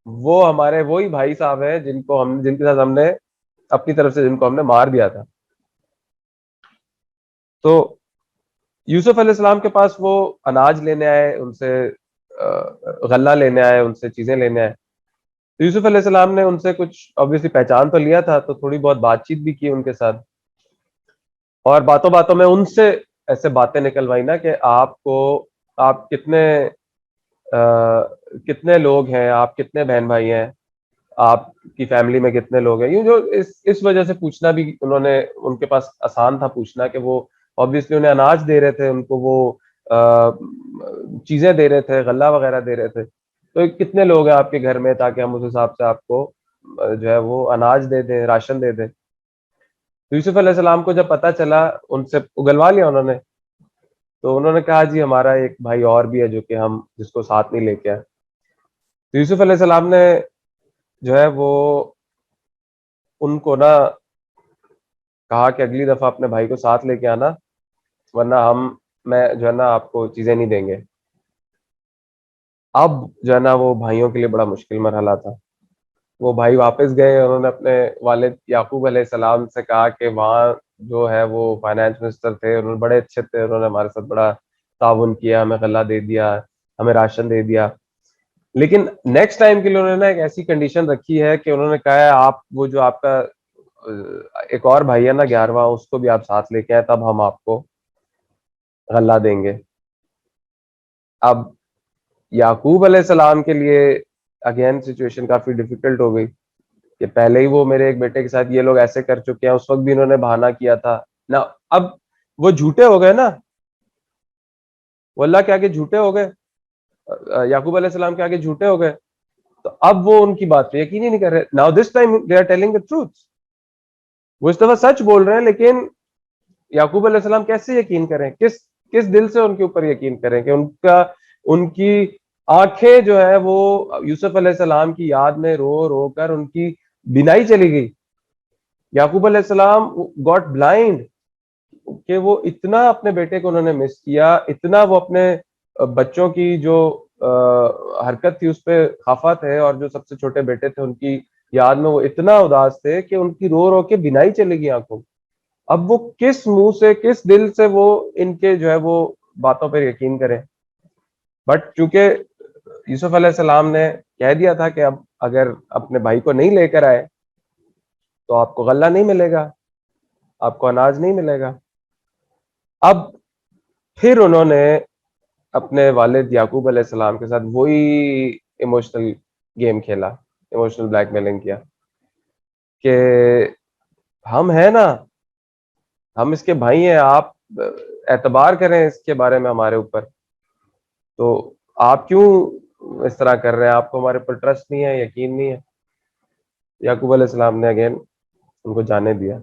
وہ ہمارے وہی بھائی صاحب ہیں جن کے ساتھ ہم نے اپنی طرف سے جن کو ہم نے مار دیا تھا. تو یوسف علیہ السلام کے پاس وہ اناج لینے آئے، ان سے غلہ لینے آئے، ان سے چیزیں لینے آئے. تو یوسف علیہ السلام نے ان سے کچھ obviously پہچان تو لیا تھا، تو تھوڑی بہت بات چیت بھی کی ان کے ساتھ، اور باتوں باتوں میں ان سے ایسے باتیں نکلوائی نا کہ آپ کتنے لوگ ہیں، آپ کتنے بہن بھائی ہیں، آپ کی فیملی میں کتنے لوگ ہیں. یوں جو اس وجہ سے پوچھنا بھی انہوں نے، ان کے پاس آسان تھا پوچھنا، کہ وہ obviously انہیں اناج دے رہے تھے، ان کو وہ چیزیں دے رہے تھے، غلہ وغیرہ دے رہے تھے. تو کتنے لوگ ہیں آپ کے گھر میں، تاکہ ہم اس حساب سے آپ کو جو ہے وہ اناج دے دیں، راشن دے دیں. تو یوسف علیہ السلام کو جب پتا چلا، ان سے اگلوا لیا انہوں نے. تو انہوں نے کہا جی ہمارا ایک بھائی اور بھی ہے جو کہ ہم جس کو ساتھ نہیں لے کے آئے. تو یوسف علیہ السلام نے جو ہے وہ ان کو نا کہا کہ اگلی دفعہ اپنے بھائی کو ساتھ لے کے آنا ورنہ میں جو ہے نا آپ کو چیزیں نہیں دیں گے. اب جو ہے نا وہ بھائیوں کے لیے بڑا مشکل مرحلہ تھا. وہ بھائی واپس گئے, انہوں نے اپنے والد یعقوب علیہ السلام سے کہا کہ وہاں جو ہے وہ فائنانس منسٹر تھے, انہوں نے بڑے اچھے تھے, انہوں نے ہمارے ساتھ بڑا تعاون کیا, ہمیں غلہ دے دیا, ہمیں راشن دے دیا, لیکن نیکسٹ ٹائم کے لیے انہوں نے ایک ایسی کنڈیشن رکھی ہے کہ انہوں نے کہا ہے آپ وہ جو آپ کا ایک اور بھائی ہے نا 11واں, اس کو بھی آپ ساتھ لے کے آئے تب ہم آپ کو غلہ دیں گے. اب یعقوب علیہ السلام کے لیے اگین سچویشن کافی ڈیفیکلٹ ہو گئی کہ پہلے ہی وہ میرے ایک بیٹے کے ساتھ یہ لوگ ایسے کر چکے ہیں, اس وقت بھی انہوں نے بہانہ کیا تھا نا, اب وہ جھوٹے ہو گئے نا, وہ اللہ کے آگے جھوٹے ہو گئے, یعقوب علیہ السلام کے آگے جھوٹے ہو گئے, تو اب وہ ان کی بات پہ یقین ہی نہیں کر رہے. Now this time they are telling the truth, وہ اس دفعہ سچ بول رہے ہیں, لیکن یعقوب علیہ السلام کیسے یقین کریں, کس دل سے ان کے اوپر یقین کریں کہ ان کی آنکھیں جو ہے وہ یوسف علیہ السلام کی یاد میں رو رو کر ان کی بینائی چلی گئی. یعقوب علیہ السلام گاٹ بلائنڈ کہ وہ اتنا اپنے بیٹے کو انہوں نے مس کیا, اتنا وہ اپنے بچوں کی جو حرکت تھی اس پہ خفا تھے, اور جو سب سے چھوٹے بیٹے تھے ان کی یاد میں وہ اتنا اداس تھے کہ ان کی رو رو کے بینائی چلے گی آنکھوں. اب وہ کس منہ سے کس دل سے وہ ان کے جو ہے وہ باتوں پر یقین کریں. بٹ چونکہ یوسف علیہ السلام نے کہہ دیا تھا کہ اب اگر اپنے بھائی کو نہیں لے کر آئے تو آپ کو غلہ نہیں ملے گا, آپ کو اناج نہیں ملے گا. اب پھر انہوں نے اپنے والد یعقوب علیہ السلام کے ساتھ وہی ایموشنل گیم کھیلا, ایموشنل بلیک میلنگ کیا کہ ہم ہیں نا, ہم اس کے بھائی ہیں, آپ اعتبار کریں اس کے بارے میں ہمارے اوپر, تو آپ کیوں اس طرح کر رہے ہیں, آپ کو ہمارے پر ٹرسٹ نہیں ہے, یقین نہیں ہے. یعقوب علیہ السلام نے اگین ان کو جانے دیا,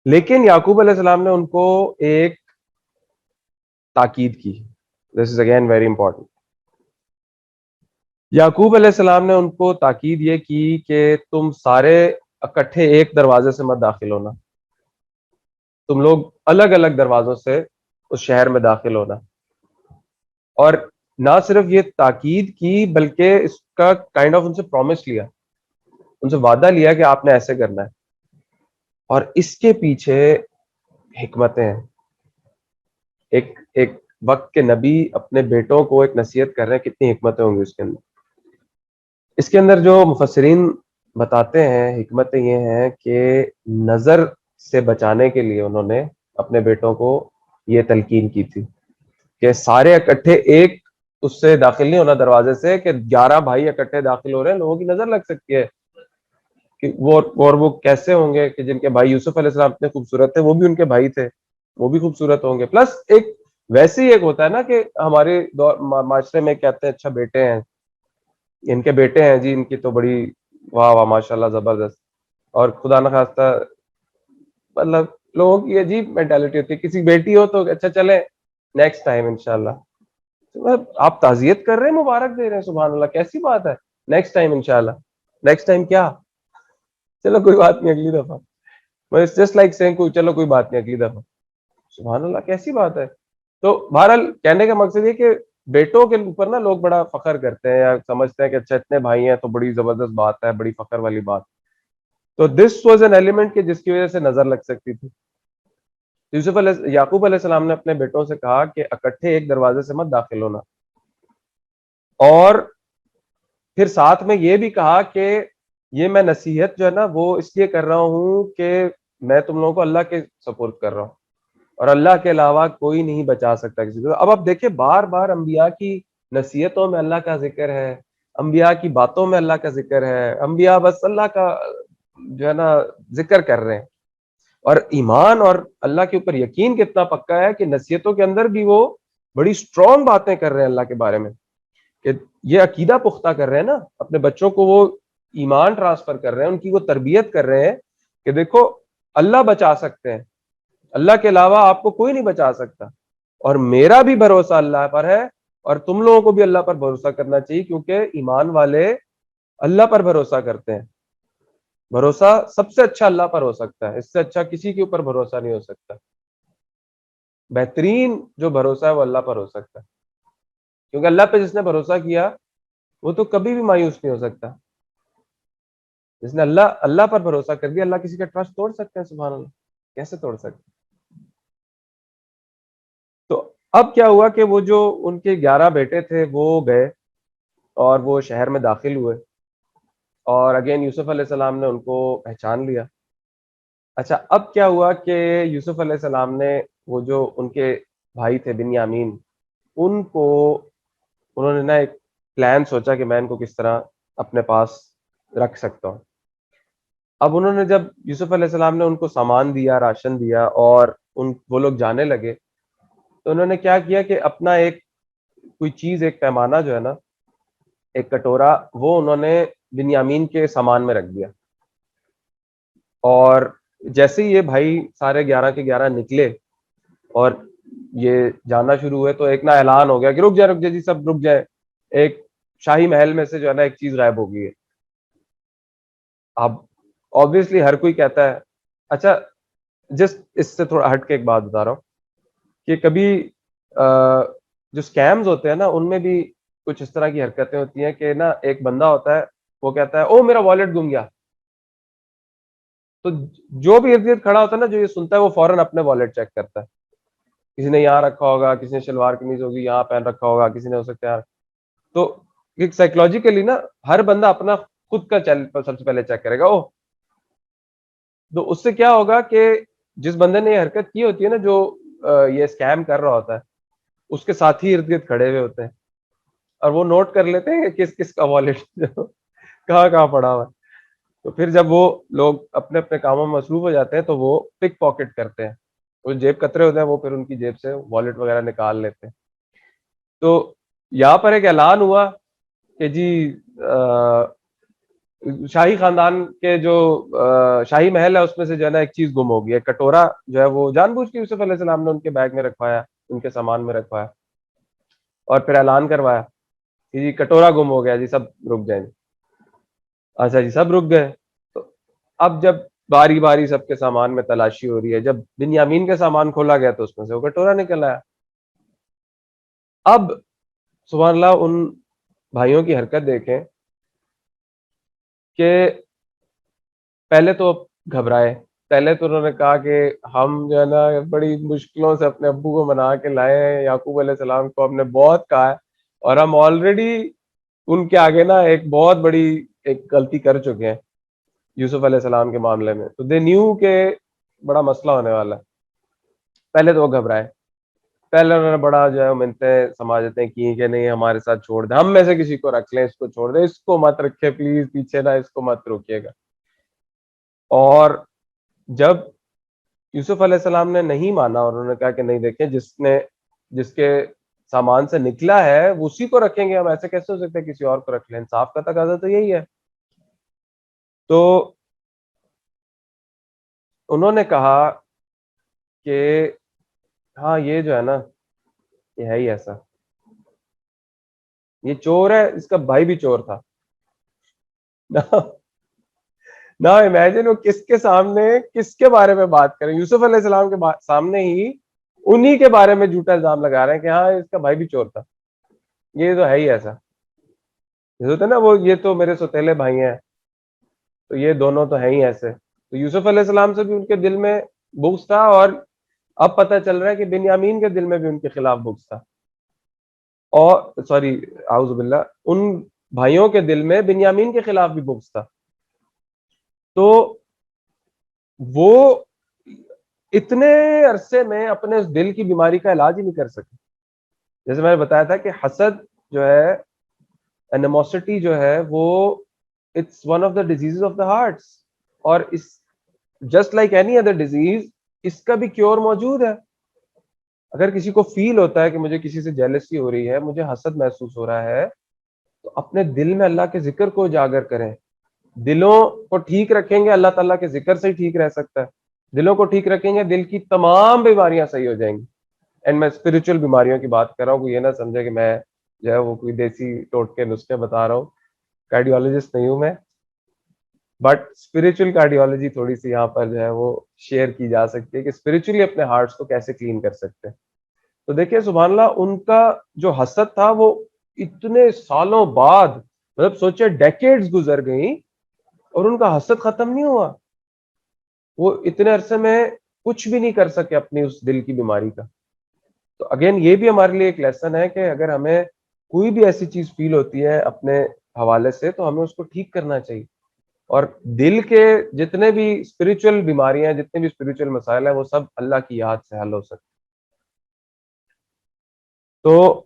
لیکن یعقوب علیہ السلام نے ان کو ایک تاکید کی. دس از اگین ویری امپورٹنٹ. یعقوب علیہ السلام نے ان کو تاکید یہ کی کہ تم سارے اکٹھے ایک دروازے سے مت داخل ہونا, تم لوگ الگ الگ دروازوں سے اس شہر میں داخل ہونا. اور نہ صرف یہ تاکید کی بلکہ اس کا کائنڈ آف ان سے پرومس لیا, ان سے وعدہ لیا کہ آپ نے ایسے کرنا ہے. اور اس کے پیچھے حکمتیں ہیں. ایک وقت کے نبی اپنے بیٹوں کو ایک نصیحت کر رہے ہیں, کتنی حکمتیں ہوں گی اس کے اندر. اس کے اندر جو مفسرین بتاتے ہیں حکمتیں یہ ہیں کہ نظر سے بچانے کے لیے انہوں نے اپنے بیٹوں کو یہ تلقین کی تھی کہ سارے اکٹھے ایک اس سے داخل نہیں ہونا دروازے سے, کہ 11 بھائی اکٹھے داخل ہو رہے ہیں, لوگوں کی نظر لگ سکتی ہے کہ وہ کیسے ہوں گے کہ جن کے بھائی یوسف علیہ السلام اتنے خوبصورت تھے, وہ بھی ان کے بھائی تھے, وہ بھی خوبصورت ہوں گے. پلس ایک ویسے ہی ایک ہوتا ہے نا کہ ہمارے معاشرے میں کہتے ہیں اچھا بیٹے ہیں, ان کے بیٹے ہیں جی, ان کی تو بڑی واہ واہ ماشاء اللہ زبردست, اور خدا نخواستہ مطلب لوگوں کی عجیب مینٹالٹی ہوتی ہے, کسی بیٹی ہو تو اچھا چلے نیکسٹ ٹائم انشاءاللہ. آپ تعزیت کر رہے ہیں, مبارک دے رہے ہیں, سبحان اللہ, کیسی بات ہے, نیکسٹ ٹائم انشاءاللہ. نیکسٹ ٹائم کیا, چلو کوئی بات نہیں اگلی دفعہ, جسٹ لائک سینگ کوئی چلو کوئی بات نہیں اگلی دفعہ, سبحان اللہ کیسی بات ہے. تو بہرحال کہنے کا مقصد یہ کہ بیٹوں کے اوپر نا لوگ بڑا فخر کرتے ہیں یا سمجھتے ہیں کہ اچھا اتنے بھائی ہیں تو بڑی زبردست بات ہے, بڑی فخر والی بات. تو دس واز این ایلیمنٹ کہ جس کی وجہ سے نظر لگ سکتی تھی. یعقوب علیہ السلام نے اپنے بیٹوں سے کہا کہ اکٹھے ایک دروازے سے مت داخل ہونا, اور پھر ساتھ میں یہ بھی کہا کہ یہ میں نصیحت جو ہے نا وہ اس لیے کر رہا ہوں کہ میں تم لوگوں کو اللہ کے سپورٹ کر رہا ہوں, اور اللہ کے علاوہ کوئی نہیں بچا سکتا کسی کو. اب آپ دیکھیں بار بار انبیاء کی نصیحتوں میں اللہ کا ذکر ہے, انبیاء کی باتوں میں اللہ کا ذکر ہے, انبیاء بس اللہ کا جو ہے نا ذکر کر رہے ہیں. اور ایمان اور اللہ کے اوپر یقین کتنا پکا ہے کہ نصیحتوں کے اندر بھی وہ بڑی سٹرونگ باتیں کر رہے ہیں اللہ کے بارے میں, کہ یہ عقیدہ پختہ کر رہے ہیں نا, اپنے بچوں کو وہ ایمان ٹرانسفر کر رہے ہیں, ان کی وہ تربیت کر رہے ہیں کہ دیکھو اللہ بچا سکتے ہیں, اللہ کے علاوہ آپ کو کوئی نہیں بچا سکتا، اور میرا بھی بھروسہ اللہ پر ہے، اور تم لوگوں کو بھی اللہ پر بھروسہ کرنا چاہیے، کیونکہ ایمان والے اللہ پر بھروسہ کرتے ہیں۔ بھروسہ سب سے اچھا اللہ پر ہو سکتا ہے، اس سے اچھا کسی کے اوپر بھروسہ نہیں ہو سکتا۔ بہترین جو بھروسہ ہے وہ اللہ پر ہو سکتا ہے، کیونکہ اللہ پہ جس نے بھروسہ کیا وہ تو کبھی بھی مایوس نہیں ہو سکتا۔ جس نے اللہ پر بھروسہ کر دیا، اللہ کسی کا ٹرسٹ توڑ سکتے ہیں؟ سبحان اللہ، کیسے توڑ سکتے ہیں؟ تو اب کیا ہوا کہ وہ جو ان کے 11 بیٹے تھے وہ گئے اور وہ شہر میں داخل ہوئے، اور اگین یوسف علیہ السلام نے ان کو پہچان لیا۔ اچھا، اب کیا ہوا کہ یوسف علیہ السلام نے وہ جو ان کے بھائی تھے بنیامین، ان کو انہوں نے نا ایک پلان سوچا کہ میں ان کو کس طرح اپنے پاس رکھ سکتا ہوں۔ اب انہوں نے جب یوسف علیہ السلام نے ان کو سامان دیا، راشن دیا، اور وہ لوگ جانے لگے، تو انہوں نے کیا کیا کہ اپنا ایک کوئی چیز، ایک پیمانہ جو ہے نا، ایک کٹورا، وہ انہوں نے بنیامین کے سامان میں رکھ دیا۔ اور جیسے ہی یہ بھائی سارے 11 کے 11 نکلے اور یہ جانا شروع ہوئے، تو ایک نا اعلان ہو گیا کہ رک جائے جی، سب رک جائے، ایک شاہی محل میں سے جو ہے نا ایک چیز غائب ہو گئی ہے۔ اب obviously ہر کوئی کہتا ہے، اچھا جسٹ اس سے تھوڑا ہٹ کے ایک بات بتا رہا ہوں کہ کبھی جو اسکیمز ہوتے ہیں نا، ان میں بھی کچھ اس طرح کی حرکتیں ہوتی ہیں کہ نا ایک بندہ ہوتا ہے، وہ کہتا ہے او میرا والیٹ گم گیا، تو جو بھی ارد گرد کھڑا ہوتا ہے نا، جو یہ سنتا ہے، وہ فوراً اپنے والیٹ چیک کرتا ہے۔ کسی نے یہاں رکھا ہوگا، کسی نے شلوار قمیض ہوگی یہاں پہن رکھا ہوگا، کسی نے ہو سکتا ہے یہاں۔ تو ایک سائیکولوجیکلی نا ہر بندہ اپنا خود کا سب سے پہلے چیک کرے گا۔ تو اس سے کیا ہوگا کہ جس بندے نے یہ حرکت کی ہوتی ہے نا، جو یہ اسکیم کر رہا ہوتا ہے، اس کے ساتھی ارد گرد کھڑے ہوئے ہوتے ہیں، اور وہ نوٹ کر لیتے ہیں کہ کس کس کا والیٹ کہاں کہاں پڑا ہوا ہے۔ تو پھر جب وہ لوگ اپنے اپنے کاموں میں مصروف ہو جاتے ہیں، تو وہ پک پاکٹ کرتے ہیں، وہ جیب کترے ہوتے ہیں، وہ پھر ان کی جیب سے والیٹ وغیرہ نکال لیتے ہیں۔ تو یہاں پر ایک اعلان ہوا کہ جی شاہی خاندان کے جو شاہی محل ہے، اس میں سے جو ہے نا ایک چیز گم ہو گئی ہے۔ کٹورا جو ہے وہ جان بوجھ کے یوسف علیہ السلام نے ان کے بیگ میں رکھوایا، ان کے سامان میں رکھوایا، اور پھر اعلان کروایا کہ جی کٹورا گم ہو گیا جی، سب رک جائیں۔ اچھا جی، سب رک گئے۔ تو اب جب باری باری سب کے سامان میں تلاشی ہو رہی ہے، جب بنیامین کا سامان کھولا گیا تو اس میں سے وہ کٹورا نکل آیا۔ اب سبحان اللہ، ان بھائیوں کی حرکت دیکھیں کہ پہلے تو گھبرائے، پہلے تو انہوں نے کہا کہ ہم جو ہے نا بڑی مشکلوں سے اپنے ابو کو منا کے لائے ہیں، یعقوب علیہ السلام کو ہم نے بہت کہا ہے، اور ہم آلریڈی ان کے آگے نا ایک بہت بڑی ایک غلطی کر چکے ہیں یوسف علیہ السلام کے معاملے میں۔ تو دے نیو کہ بڑا مسئلہ ہونے والا ہے۔ پہلے تو وہ گھبرائے، پہلے انہوں نے بڑا جو ہے منتیں سماجتیں کی کہ نہیں ہمارے ساتھ چھوڑ دیں، ہم میں سے کسی کو رکھ لیں، اس کو چھوڑ دیں، اس کو مت رکھے پلیز پیچھے، نہ اس کو مت روکیے گا۔ اور جب یوسف علیہ السلام نے نہیں مانا، اور انہوں نے کہا کہ نہیں دیکھیں، جس کے سامان سے نکلا ہے وہ اسی کو رکھیں گے، ہم ایسے کیسے ہو سکتے ہیں کسی اور کو رکھ لیں؟ انصاف کا تقاضا تو یہی ہے۔ تو انہوں نے کہا کہ ہاں یہ جو ہے نا، یہ ہے ہی ایسا، یہ چور ہے، اس کا بھائی بھی چور تھا نہ امیجن وہ کس کے سامنے کس کے بارے میں بات کریں، یوسف علیہ السلام کے سامنے ہی انہی کے بارے میں جھوٹا الزام لگا رہے ہیں کہ ہاں اس کا بھائی بھی چور تھا، یہ تو ہے ہی ایسا۔ ہوتا ہے نا وہ، یہ تو میرے سوتیلے بھائی ہیں، تو یہ دونوں تو ہیں ہی ایسے۔ تو یوسف علیہ السلام سے بھی ان کے دل میں بغض تھا، اور اب پتہ چل رہا ہے کہ بنیامین کے دل میں بھی ان کے خلاف بغض تھا، اور سوری اعوذ باللہ، ان بھائیوں کے دل میں بنیامین کے خلاف بھی بغض تھا۔ تو وہ اتنے عرصے میں اپنے اس دل کی بیماری کا علاج ہی نہیں کر سکے۔ جیسے میں نے بتایا تھا کہ حسد جو ہے، اینیموسٹی جو ہے، وہ it's one of the disease of the hearts, اور اس just like any other disease, اس کا بھی کیور موجود ہے۔ اگر کسی کو فیل ہوتا ہے کہ مجھے کسی سے جیلسی ہو رہی ہے، مجھے حسد محسوس ہو رہا ہے، تو اپنے دل میں اللہ کے ذکر کو اجاگر کریں، دلوں کو ٹھیک رکھیں گے، اللہ تعالیٰ کے ذکر سے ہی ٹھیک رہ سکتا ہے۔ دلوں کو ٹھیک رکھیں گے دل کی تمام بیماریاں صحیح ہو جائیں گی. اینڈ میں اسپرچل بیماریوں کی بات کر رہا ہوں, کوئی یہ نہ سمجھے کہ میں جو ہے وہ کوئی دیسی ٹوٹکے نسخے بتا رہا ہوں. کارڈیولوجسٹ نہیں ہوں میں, بٹ اسپرچل کارڈیولوجی تھوڑی سی یہاں پر جو ہے وہ شیئر کی جا سکتی ہے کہ اسپرچلی اپنے ہارٹس کو کیسے کلین کر سکتے ہیں. تو دیکھیں سبحان اللہ, ان کا جو حسد تھا وہ اتنے سالوں بعد, مطلب سوچے ڈیکیڈز گزر گئیں اور ان کا حسد ختم نہیں ہوا. وہ اتنے عرصے میں کچھ بھی نہیں کر سکے اپنی اس دل کی بیماری کا. تو اگین یہ بھی ہمارے لیے ایک لیسن ہے کہ اگر ہمیں کوئی بھی ایسی چیز فیل ہوتی ہے اپنے حوالے سے تو ہمیں اس کو ٹھیک کرنا چاہیے. اور دل کے جتنے بھی اسپرچل بیماریاں, جتنے بھی اسپرچل مسائل ہیں, وہ سب اللہ کی یاد سے حل ہو سکتے. تو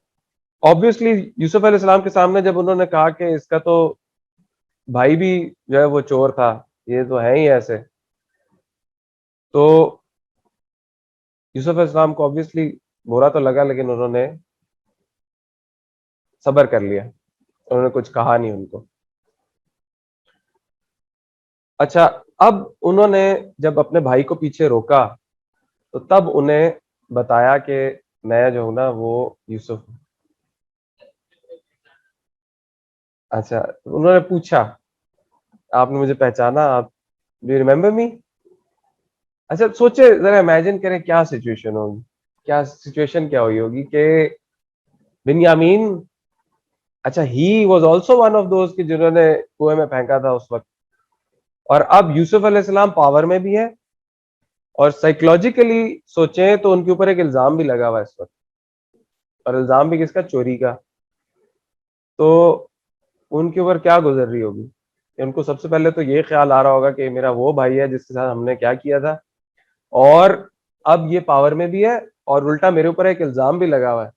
آبویسلی یوسف علیہ السلام کے سامنے جب انہوں نے کہا کہ اس کا تو بھائی بھی جو ہے وہ چور تھا, یہ تو ہے ہی ایسے, تو یوسف علیہ السلام کو آبویسلی برا تو لگا, لیکن انہوں نے صبر کر لیا, انہوں نے کچھ کہا نہیں ان کو. اچھا, اب انہوں نے جب اپنے بھائی کو پیچھے روکا تو تب انہیں بتایا کہ میں جو ہوں نا وہ یوسف ہوں. اچھا, انہوں نے پوچھا آپ نے مجھے پہچانا, آپ ڈو یو ریمبر می. اچھا سوچے ذرا امیجن کریں کیا سچویشن ہوگی, کیا سچویشن کیا ہوئی ہوگی کہ بنیامین, اچھا he was also one of those کہ جنہوں نے کنویں میں پھینکا تھا اس وقت, اور اب یوسف علیہ السلام پاور میں بھی ہے, اور سائیکولوجیکلی سوچیں تو ان کے اوپر ایک الزام بھی لگا ہوا ہے اس وقت, اور الزام بھی کس کا, چوری کا. تو ان کے اوپر کیا گزر رہی ہوگی کہ ان کو سب سے پہلے تو یہ خیال آ رہا ہوگا کہ میرا وہ بھائی ہے جس کے ساتھ ہم نے کیا کیا تھا, اور اب یہ پاور میں بھی ہے اور الٹا میرے اوپر ایک الزام بھی لگا ہوا ہے.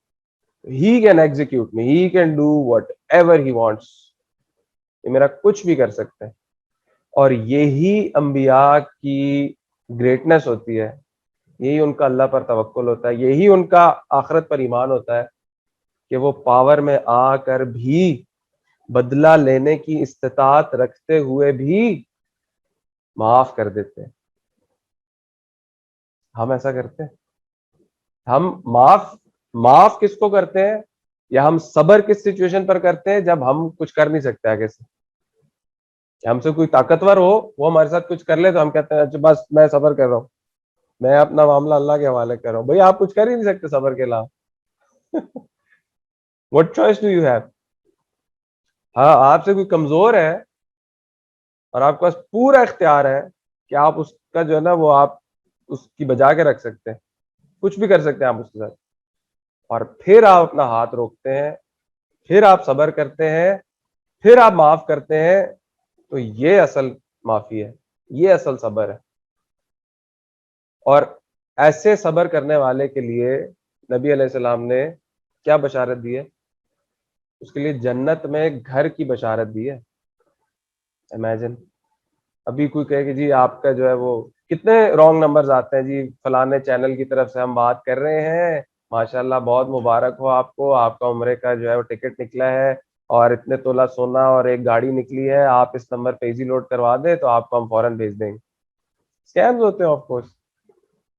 He can execute me, he can do whatever he wants, یہ میرا کچھ بھی کر سکتے ہیں. اور یہی انبیاء کی گریٹنس ہوتی ہے, یہی ان کا اللہ پر توکل ہوتا ہے, یہی ان کا آخرت پر ایمان ہوتا ہے کہ وہ پاور میں آ کر بھی بدلہ لینے کی استطاعت رکھتے ہوئے بھی معاف کر دیتے ہیں. ہم ایسا کرتے ہیں؟ ہم معاف کس کو کرتے ہیں, یا ہم صبر کس سچویشن پر کرتے ہیں جب ہم کچھ کر نہیں سکتے آگے سے. ہم سے کوئی طاقتور ہو, وہ ہمارے ساتھ کچھ کر لے تو ہم کہتے ہیں اچھا بس میں صبر کر رہا ہوں, میں اپنا معاملہ اللہ کے حوالے کر رہا ہوں. بھائی آپ کچھ کر ہی نہیں سکتے صبر کے علاوہ. What choice do you have؟ ہاں, آپ سے کوئی کمزور ہے اور آپ کے پاس پورا اختیار ہے کہ آپ اس کا جو ہے نا وہ آپ اس کی بجا کے رکھ سکتے ہیں, کچھ بھی کر سکتے ہیں آپ اس کے ساتھ, اور پھر آپ اپنا ہاتھ روکتے ہیں, پھر آپ صبر کرتے ہیں, پھر آپ معاف کرتے ہیں, تو یہ اصل معافی ہے, یہ اصل صبر ہے. اور ایسے صبر کرنے والے کے لیے نبی علیہ السلام نے کیا بشارت دی ہے, اس کے لیے جنت میں گھر کی بشارت دی ہے. امیجن, ابھی کوئی کہے کہ جی آپ کا جو ہے وہ کتنے رانگ نمبرز آتے ہیں جی, فلانے چینل کی طرف سے ہم بات کر رہے ہیں, ماشاءاللہ بہت مبارک ہو آپ کو, آپ کا عمرے کا جو ہے وہ ٹکٹ نکلا ہے اور اتنے تولہ سونا اور ایک گاڑی نکلی ہے, آپ اس نمبر پہ ایزی لوڈ کروا دیں تو آپ کو ہم فوراً بھیج دیں گے. اسکیمز ہوتے ہیں آف کورس,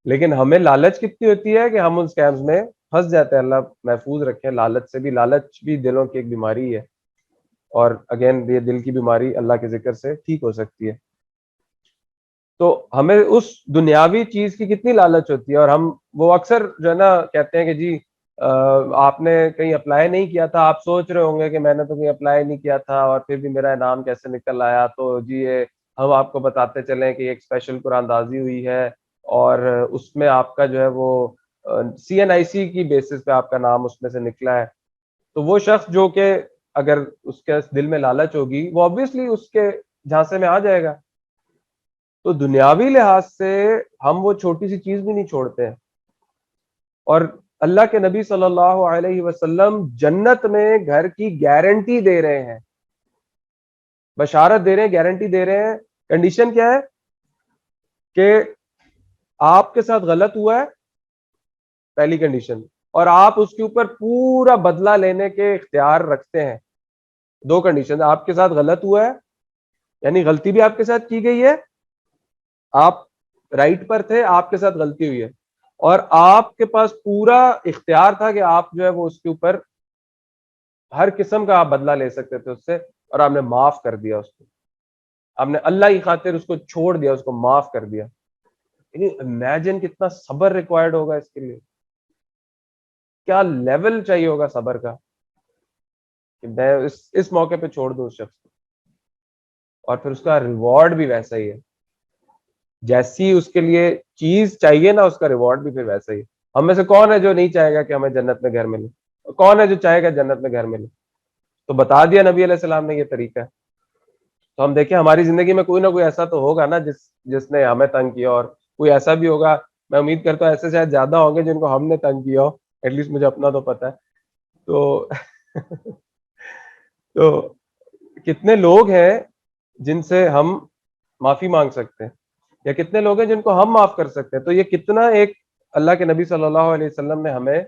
لیکن ہمیں لالچ کتنی ہوتی ہے کہ ہم ان اسکیمز میں پھنس جاتے ہیں. اللہ محفوظ رکھے لالچ سے بھی, لالچ بھی دلوں کی ایک بیماری ہے, اور اگین یہ دل کی بیماری اللہ کے ذکر سے ٹھیک ہو سکتی ہے. تو ہمیں اس دنیاوی چیز کی کتنی لالچ ہوتی ہے, اور ہم وہ اکثر جو ہے نا کہتے ہیں کہ جی آپ نے کہیں اپلائی نہیں کیا تھا, آپ سوچ رہے ہوں گے کہ میں نے تو کہیں اپلائی نہیں کیا تھا اور پھر بھی میرا انعام کیسے نکل آیا, تو جی یہ ہم آپ کو بتاتے چلیں کہ ایک اسپیشل قرآن اندازی ہوئی ہے, اور اس میں آپ کا جو ہے وہ CNIC کی بیسس پہ آپ کا نام اس میں سے نکلا ہے. تو وہ شخص جو کہ اگر اس کے دل میں لالچ ہوگی, وہ obviously اس کے جھانسے میں آ جائے گا. تو دنیاوی لحاظ سے ہم وہ چھوٹی سی چیز بھی نہیں چھوڑتے ہیں, اور اللہ کے نبی صلی اللہ علیہ وسلم جنت میں گھر کی گارنٹی دے رہے ہیں, بشارت دے رہے ہیں, گارنٹی دے رہے ہیں. کنڈیشن کیا ہے کہ آپ کے ساتھ غلط ہوا ہے, پہلی کنڈیشن, اور آپ اس کے اوپر پورا بدلہ لینے کے اختیار رکھتے ہیں. دو کنڈیشن, آپ کے ساتھ غلط ہوا ہے یعنی غلطی بھی آپ کے ساتھ کی گئی ہے, آپ رائٹ پر تھے, آپ کے ساتھ غلطی ہوئی ہے, اور آپ کے پاس پورا اختیار تھا کہ آپ جو ہے وہ اس کے اوپر ہر قسم کا آپ بدلہ لے سکتے تھے اس سے, اور آپ نے معاف کر دیا اس کو, آپ نے اللہ کی خاطر اس کو چھوڑ دیا, اس کو معاف کر دیا. یعنی امیجن کتنا صبر ریکوائرڈ ہوگا اس کے لیے, کیا لیول چاہیے ہوگا صبر کا کہ میں اس موقع پہ چھوڑ دوں اس شخص کو, اور پھر اس کا ریوارڈ بھی ویسا ہی ہے, جیسی اس کے لیے چیز چاہیے نا اس کا ریوارڈ بھی پھر ویسا ہی ہے. ہم میں سے کون ہے جو نہیں چاہے گا کہ ہمیں جنت میں گھر ملے؟ کون ہے جو چاہے گا جنت میں گھر ملے؟ تو بتا دیا نبی علیہ السلام نے یہ طریقہ ہے. تو ہم دیکھیں ہماری زندگی میں کوئی نہ کوئی ایسا تو ہوگا نا جس نے ہمیں تنگ کیا, اور کوئی ایسا بھی ہوگا, میں امید کرتا ہوں ایسے شاید زیادہ ہوں گے جن کو ہم نے تنگ کیا ہو, ایٹ لیسٹ مجھے اپنا تو پتا ہے. تو تو کتنے لوگ ہیں جن سے ہم معافی مانگ سکتے ہیں, یا کتنے لوگ ہیں جن کو ہم معاف کر سکتے ہیں. تو یہ کتنا ایک اللہ کے نبی صلی اللہ علیہ وسلم نے ہمیں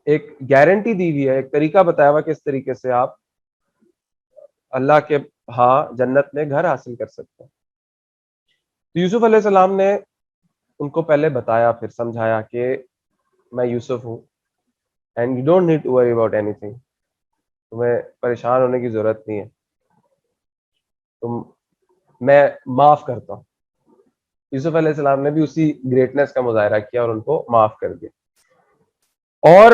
ایک گارنٹی دی ہوئی ہے, ایک طریقہ بتایا ہوا کس طریقے سے آپ اللہ کے ہاں جنت میں گھر حاصل کر سکتے ہیں. تو یوسف علیہ السلام نے ان کو پہلے بتایا, پھر سمجھایا کہ میں یوسف ہوں, and you don't need to worry about anything, تمہیں پریشان ہونے کی ضرورت نہیں ہے, میں معاف کرتا ہوں. یوسف علیہ السلام نے بھی اسی گریٹنس کا مظاہرہ کیا اور ان کو معاف کر دیا, اور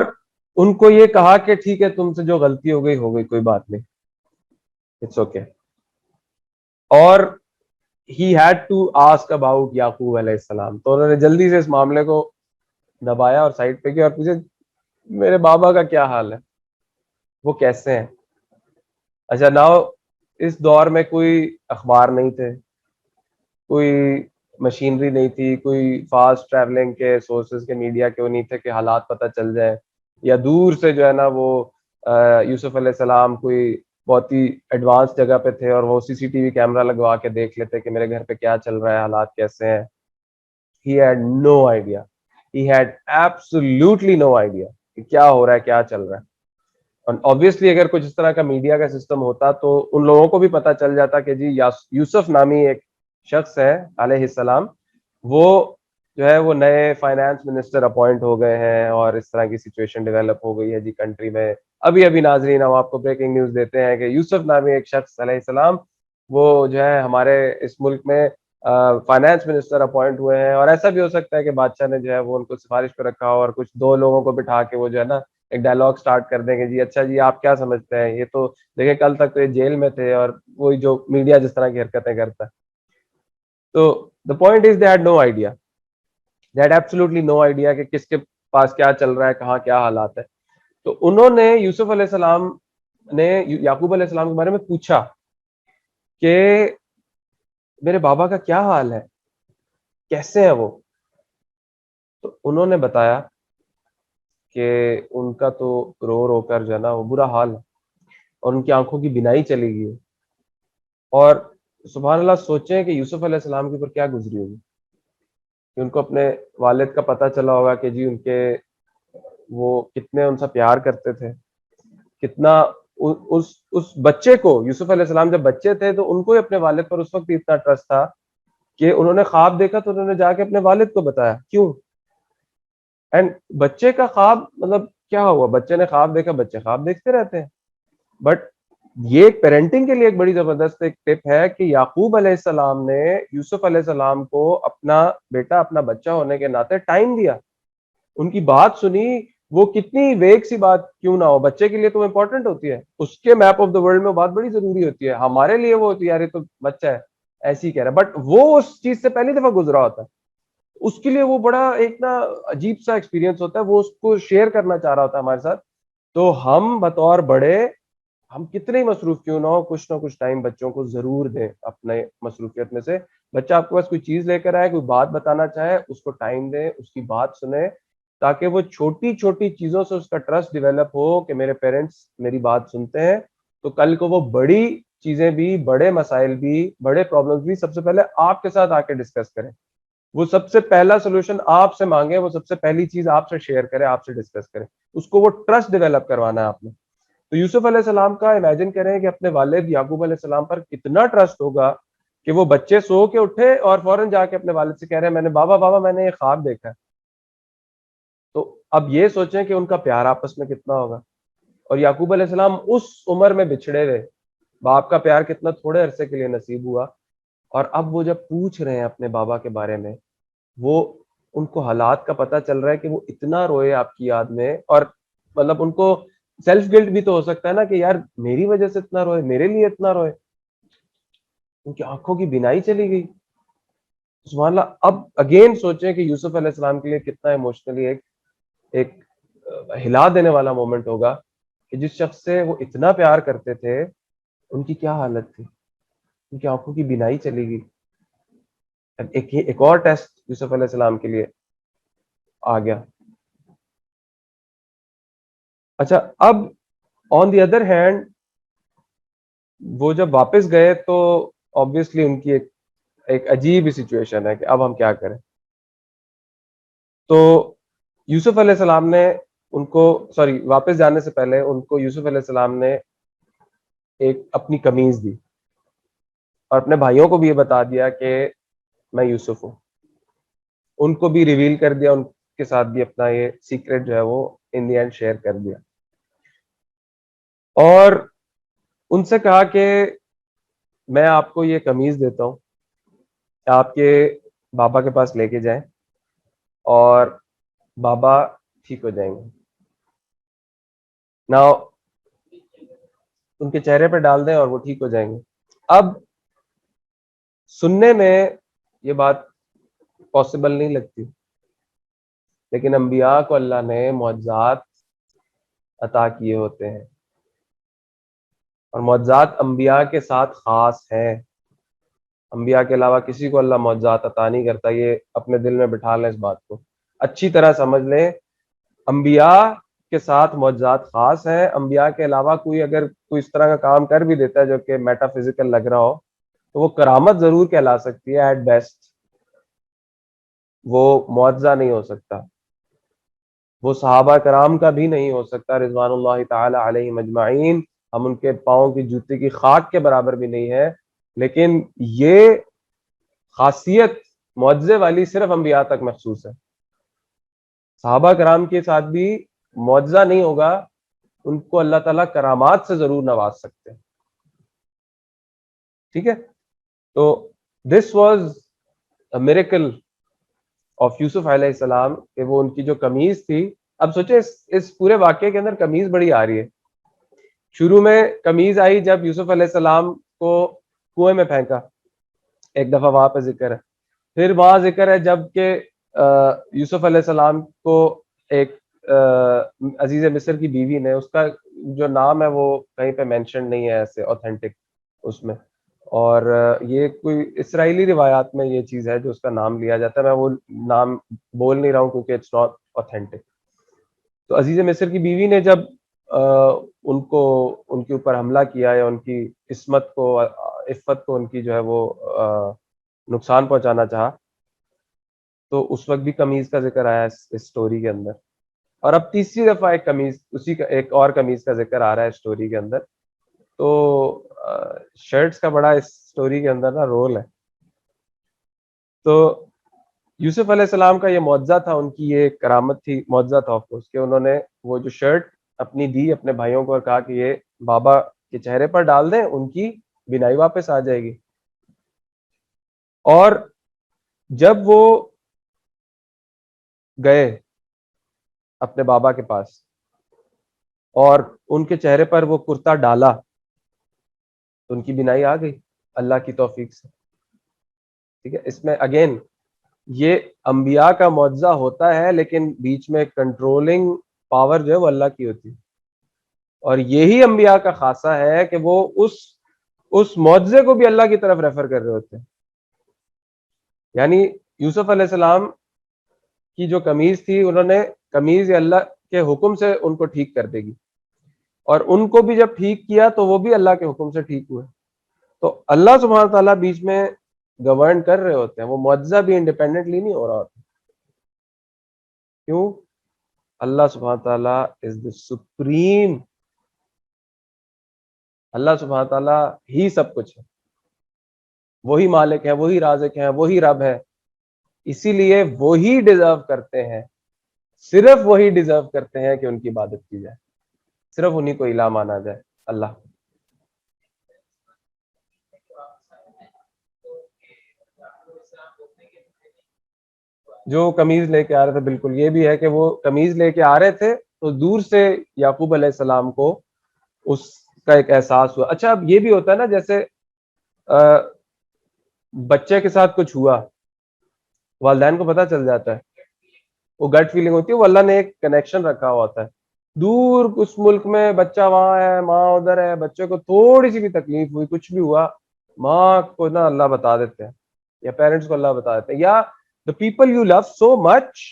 ان کو یہ کہا کہ ٹھیک ہے تم سے جو غلطی ہو گئی کوئی بات نہیں, اٹس اوکے. اور he had to ask about Yaqub علیہ السلام, تو انہوں نے جلدی سے اس معاملے کو دبایا اور سائڈ پہ کیا, اور پوچھے میرے بابا کا کیا حال ہے, وہ کیسے ہیں. اچھا ناؤ, اس دور میں کوئی اخبار نہیں تھے, کوئی مشینری نہیں تھی, کوئی فاسٹ ٹریولنگ کے سورسز کے میڈیا کے وہ نہیں تھے کہ حالات پتہ چل جائے, یا دور سے جو ہے نا وہ یوسف علیہ السلام کوئی بہت ہی ایڈوانس جگہ پہ تھے اور وہ CCTV کیمرہ لگوا کے دیکھ لیتے کہ میرے گھر پہ کیا چل رہا ہے, حالات کیسے ہیں. He had no idea. He had absolutely no idea کہ کیا ہو رہا ہے, کیا چل رہا ہے. اور obviously اگر کچھ اس طرح کا میڈیا کا سسٹم ہوتا تو ان لوگوں کو بھی پتا چل جاتا کہ جی یوسف نامی ایک شخص ہے علیہ السلام, وہ جو ہے وہ نئے فائنانس منسٹر اپوائنٹ ہو گئے ہیں, اور اس طرح کی سچویشن ڈیولپ ہو گئی ہے جی کنٹری میں. ابھی ناظرین ہم آپ کو بریکنگ نیوز دیتے ہیں کہ یوسف نامی ایک شخص علیہ السلام وہ جو ہے ہمارے اس ملک میں فائنانس منسٹر اپوائنٹ ہوئے ہیں. اور ایسا بھی ہو سکتا ہے کہ بادشاہ نے جو ہے وہ ان کو سفارش پہ رکھا ہو, اور کچھ دو لوگوں کو بٹھا کے وہ جو ہے نا ایک ڈائلاگ سٹارٹ کر دیں گے, جی اچھا جی آپ کیا سمجھتے ہیں, یہ تو دیکھیں کل تک تو یہ جیل میں تھے, اور وہی جو میڈیا جس طرح کی حرکتیں کرتا ہے. تو the point is they had no idea, they had absolutely no idea کہ کس کے پاس کیا چل رہا ہے, کہاں کیا حالات ہے. تو انہوں نے یوسف علیہ السلام نے یعقوب علیہ السلام کے بارے میں پوچھا کہ میرے بابا کا کیا حال ہے, کیسے ہیں وہ. تو انہوں نے بتایا کہ ان کا تو رو رو کر جو ہے نا وہ برا حال ہے, اور ان کی آنکھوں کی بینائی چلی گئی ہے. اور سبحان اللہ, سوچیں کہ یوسف علیہ السلام کے اوپر کیا گزری ہوگی, کہ ان کو اپنے والد کا پتہ چلا ہوگا کہ جی ان کے وہ کتنے ان سے پیار کرتے تھے, کتنا اس بچے کو, یوسف علیہ السلام جب بچے تھے تو ان کو ہی اپنے والد پر اس وقت اتنا ٹرسٹ تھا کہ انہوں نے خواب دیکھا تو انہوں نے جا کے اپنے والد کو بتایا. کیوں؟ اینڈ بچے کا خواب مطلب کیا ہوا, بچے نے خواب دیکھا, بچے خواب دیکھتے رہتے ہیں. بٹ یہ ایک پیرنٹنگ کے لیے ایک بڑی زبردست ایک ٹپ ہے کہ یعقوب علیہ السلام نے یوسف علیہ السلام کو اپنا بیٹا, اپنا بچہ ہونے کے ناطے ٹائم دیا, ان کی بات سنی. وہ کتنی ویگ سی بات کیوں نہ ہو, بچے کے لیے تو امپورٹنٹ ہوتی ہے, اس کے میپ آف دا ورلڈ میں بات بڑی ضروری ہوتی ہے. ہمارے لیے وہ ہوتی ہے یار یہ تو بچہ ہے ایسے ہی کہہ رہا ہے, بٹ وہ اس چیز سے پہلی دفعہ گزرا ہوتا ہے, اس کے لیے وہ بڑا ایک نا عجیب سا ایکسپیرینس ہوتا ہے, وہ اس کو شیئر کرنا چاہ رہا ہوتا ہے ہمارے ساتھ. تو ہم بطور بڑے, ہم کتنے ہی مصروف کیوں نہ ہو, کچھ نہ کچھ ٹائم بچوں کو ضرور دیں اپنے مصروفیت میں سے. بچہ آپ کے پاس کوئی چیز لے کر آئے, کوئی بات بتانا چاہے, اس کو ٹائم دیں, اس کی بات سنیں, تاکہ وہ چھوٹی چھوٹی چیزوں سے اس کا ٹرسٹ ڈیولپ ہو کہ میرے پیرنٹس میری بات سنتے ہیں, تو کل کو وہ بڑی چیزیں بھی, بڑے مسائل بھی, بڑے پرابلمس بھی سب سے پہلے آپ کے ساتھ آ کے ڈسکس کریں. وہ سب سے پہلا سولوشن آپ سے مانگے, وہ سب سے پہلی چیز آپ سے شیئر کرے, آپ سے ڈسکس کرے, اس کو وہ ٹرسٹ ڈیولپ کروانا ہے آپ نے. تو یوسف علیہ السلام کا امیجن کریں کہ اپنے والد یعقوب علیہ السلام پر کتنا ٹرسٹ ہوگا کہ وہ بچے سو کے اٹھے اور فوراً جا کے اپنے والد سے کہہ رہے ہیں میں نے بابا میں نے یہ خواب دیکھا ہے. تو اب یہ سوچیں کہ ان کا پیار آپس میں کتنا ہوگا. اور یعقوب علیہ السلام اس عمر میں بچھڑے ہوئے, باپ کا پیار کتنا تھوڑے عرصے کے لیے نصیب ہوا, اور اب وہ جب پوچھ رہے ہیں اپنے بابا کے بارے میں, وہ ان کو حالات کا پتہ چل رہا ہے کہ وہ اتنا روئے آپ کی یاد میں, اور مطلب ان کو سیلف گلٹ بھی تو ہو سکتا ہے نا کہ یار میری وجہ سے اتنا روئے, میرے لیے اتنا روئے, ان کی آنکھوں کی بینائی چلی گئی. سبحان اللہ. اب اگین سوچیں کہ یوسف علیہ السلام کے لیے کتنا ایموشنلی ایک ہلا دینے والا مومنٹ ہوگا کہ جس شخص سے وہ اتنا پیار کرتے تھے ان کی کیا حالت تھی, ان کی آنکھوں کی بینائی چلی گئی. ایک اور ٹیسٹ یوسف علیہ السلام کے لیے آ گیا. اچھا, اب آن دی ادر ہینڈ وہ جب واپس گئے تو آبویسلی ان کی ایک عجیب ہی سچویشن ہے کہ اب ہم کیا کریں. تو یوسف علیہ السلام نے ان کو واپس جانے سے پہلے ان کو یوسف علیہ السلام نے ایک اپنی قمیض دی اور اپنے بھائیوں کو بھی یہ بتا دیا کہ میں یوسف ہوں. ان کو بھی ریویل کر دیا, ان کے ساتھ بھی اپنا یہ سیکرٹ جو ہے وہ ان دی اینڈ شیئر کر دیا, اور ان سے کہا کہ میں آپ کو یہ قمیض دیتا ہوں, آپ کے بابا کے پاس لے کے جائیں اور بابا ٹھیک ہو جائیں گے. نا ان کے چہرے پہ ڈال دیں اور وہ ٹھیک ہو جائیں گے. اب سننے میں یہ بات پاسبل نہیں لگتی, لیکن انبیاء کو اللہ نے معجزات عطا کیے ہوتے ہیں, اور معجزات انبیاء کے ساتھ خاص ہیں. انبیاء کے علاوہ کسی کو اللہ معجزات عطا نہیں کرتا. یہ اپنے دل میں بٹھا لیں, اس بات کو اچھی طرح سمجھ لیں. انبیاء کے ساتھ معجزات خاص ہیں. انبیاء کے علاوہ کوئی اگر کوئی اس طرح کا کام کر بھی دیتا ہے جو کہ میٹا فزیکل لگ رہا ہو تو وہ کرامت ضرور کہلا سکتی ہے, ایٹ بیسٹ وہ معجزہ نہیں ہو سکتا. وہ صحابہ کرام کا بھی نہیں ہو سکتا رضوان اللہ تعالی علیہم اجمعین. ہم ان کے پاؤں کی جوتے کی خاک کے برابر بھی نہیں ہے, لیکن یہ خاصیت معجزے والی صرف انبیاء تک مخصوص ہے. صحابہ کرام کے ساتھ بھی معجزہ نہیں ہوگا, ان کو اللہ تعالیٰ کرامات سے ضرور نواز سکتے ہیں. ٹھیک ہے, تو this was a miracle of Yusuf علیہ السلام کہ وہ ان کی جو قمیض تھی. اب سوچیں اس پورے واقعے کے اندر قمیض بڑی آ رہی ہے. شروع میں قمیض آئی جب یوسف علیہ السلام کو کنویں میں پھینکا, ایک دفعہ وہاں پہ ذکر ہے. پھر وہاں ذکر ہے جب کہ یوسف علیہ السلام کو ایک عزیز مصر کی بیوی نے, اس کا جو نام ہے وہ کہیں پہ مینشن نہیں ہے ایسے اوتھینٹک اس میں, اور یہ کوئی اسرائیلی روایات میں یہ چیز ہے جو اس کا نام لیا جاتا ہے. میں وہ نام بول نہیں رہا ہوں کیونکہ اٹس ناٹ اوتھینٹک. تو عزیز مصر کی بیوی نے جب ان کے اوپر حملہ کیا یا ان کی عصمت کو عفت کو ان کی جو ہے وہ نقصان پہنچانا چاہا, تو اس وقت بھی قمیض کا ذکر آیا اس سٹوری کے اندر. اور اب تیسری دفعہ ایک قمیض, اسی کا ایک اور قمیض کا ذکر آ رہا ہے سٹوری کے اندر. تو شرٹس کا بڑا اس سٹوری کے اندر نا رول ہے. تو یوسف علیہ السلام کا یہ معجزہ تھا, ان کی یہ کرامت تھی, معجزہ تھا آف کورس, کہ انہوں نے وہ جو شرٹ اپنی دی اپنے بھائیوں کو اور کہا کہ یہ بابا کے چہرے پر ڈال دیں, ان کی بینائی واپس آ جائے گی. اور جب وہ گئے اپنے بابا کے پاس اور ان کے چہرے پر وہ کرتا ڈالا تو ان کی بینائی آ گئی اللہ کی توفیق سے. ٹھیک ہے, اس میں اگین یہ انبیاء کا معجزہ ہوتا ہے, لیکن بیچ میں کنٹرولنگ پاور جو ہے وہ اللہ کی ہوتی ہے. اور یہی انبیاء کا خاصہ ہے کہ وہ اس معجزے کو بھی اللہ کی طرف ریفر کر رہے ہوتے ہیں. یعنی یوسف علیہ السلام کی جو قمیض تھی, انہوں نے قمیض اللہ کے حکم سے ان کو ٹھیک کر دے گی, اور ان کو بھی جب ٹھیک کیا تو وہ بھی اللہ کے حکم سے ٹھیک ہوئے. تو اللہ سبحانہ تعالیٰ بیچ میں گورن کر رہے ہوتے ہیں, وہ معجزہ بھی انڈیپینڈنٹلی نہیں ہو رہا ہوتا. کیوں؟ اللہ سبحانہ تعالیٰ از دی سپریم, اللہ سبحانہ تعالیٰ ہی سب کچھ ہے. وہی مالک ہیں, وہی رازق ہیں, وہی رب ہے. اسی لیے وہی ڈیزرو کرتے ہیں, صرف وہی ڈیزرو کرتے ہیں کہ ان کی عبادت کی جائے, صرف انہی کو الہ مانا جائے. اللہ جو قمیض لے کے آ رہے تھے, بالکل یہ بھی ہے کہ وہ قمیض لے کے آ رہے تھے تو دور سے یعقوب علیہ السلام کو اس کا ایک احساس ہوا. اچھا اب یہ بھی ہوتا ہے نا, جیسے بچے کے ساتھ کچھ ہوا, والدین کو پتہ چل جاتا ہے, وہ گٹ فیلنگ ہوتی ہے, وہ اللہ نے ایک کنیکشن رکھا ہوا ہوتا ہے. دور اس ملک میں بچہ وہاں ہے, ماں ادھر ہے, بچے کو تھوڑی سی بھی تکلیف ہوئی, کچھ بھی ہوا, ماں کو نا اللہ بتا دیتے ہیں, یا پیرنٹس کو اللہ بتا دیتے ہیں, یا the people you love so much,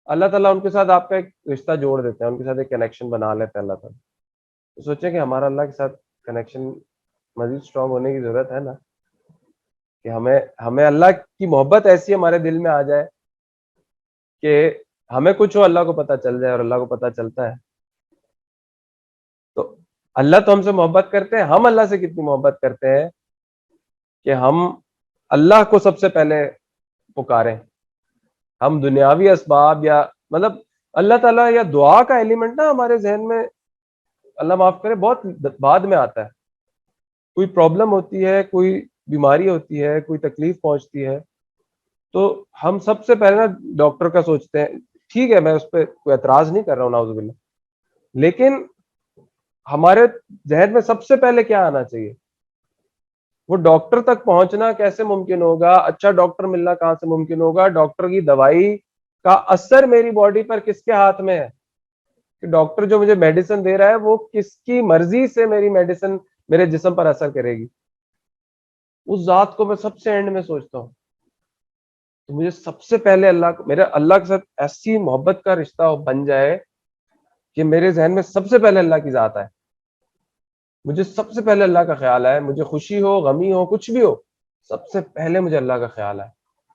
اللہ تعالیٰ ان کے ساتھ آپ کا ایک رشتہ جوڑ دیتے ہیں, ان کے ساتھ ایک کنیکشن بنا لیتے ہیں اللہ تعالیٰ. تو سوچیں کہ ہمارا اللہ کے ساتھ کنیکشن مزید اسٹرانگ ہونے کی ضرورت ہے نا, کہ ہمیں اللہ کی محبت ایسی ہمارے دل میں آ جائے کہ ہمیں کچھ ہو اللہ کو پتہ چل جائے, اور اللہ کو پتہ چلتا ہے. تو اللہ تو ہم سے محبت کرتے ہیں, ہم اللہ سے کتنی محبت کرتے ہیں کہ ہم اللہ کو سب سے پہلے پکاریں. ہم دنیاوی اسباب یا مطلب اللہ تعالیٰ یا دعا کا ایلیمنٹ نا ہمارے ذہن میں, اللہ معاف کرے, بہت بعد میں آتا ہے. کوئی پرابلم ہوتی ہے, کوئی بیماری ہوتی ہے, کوئی تکلیف پہنچتی ہے, تو ہم سب سے پہلے نا ڈاکٹر کا سوچتے ہیں. ٹھیک ہے, میں اس پہ کوئی اعتراض نہیں کر رہا ہوں, نعوذ باللہ, لیکن ہمارے ذہن میں سب سے پہلے کیا آنا چاہیے؟ وہ ڈاکٹر تک پہنچنا کیسے ممکن ہوگا, اچھا ڈاکٹر ملنا کہاں سے ممکن ہوگا, ڈاکٹر کی دوائی کا اثر میری باڈی پر کس کے ہاتھ میں ہے, کہ ڈاکٹر جو مجھے میڈیسن دے رہا ہے وہ کس کی مرضی سے میری میڈیسن میرے جسم پر اثر کرے گی. اس ذات کو میں سب سے اینڈ میں سوچتا ہوں. تو مجھے سب سے پہلے اللہ کو, میرے اللہ کے ساتھ ایسی محبت کا رشتہ بن جائے کہ میرے ذہن میں سب سے پہلے اللہ کی ذات ہے, مجھے سب سے پہلے اللہ کا خیال ہے, مجھے خوشی ہو, غمی ہو, کچھ بھی ہو, سب سے پہلے مجھے اللہ کا خیال ہے,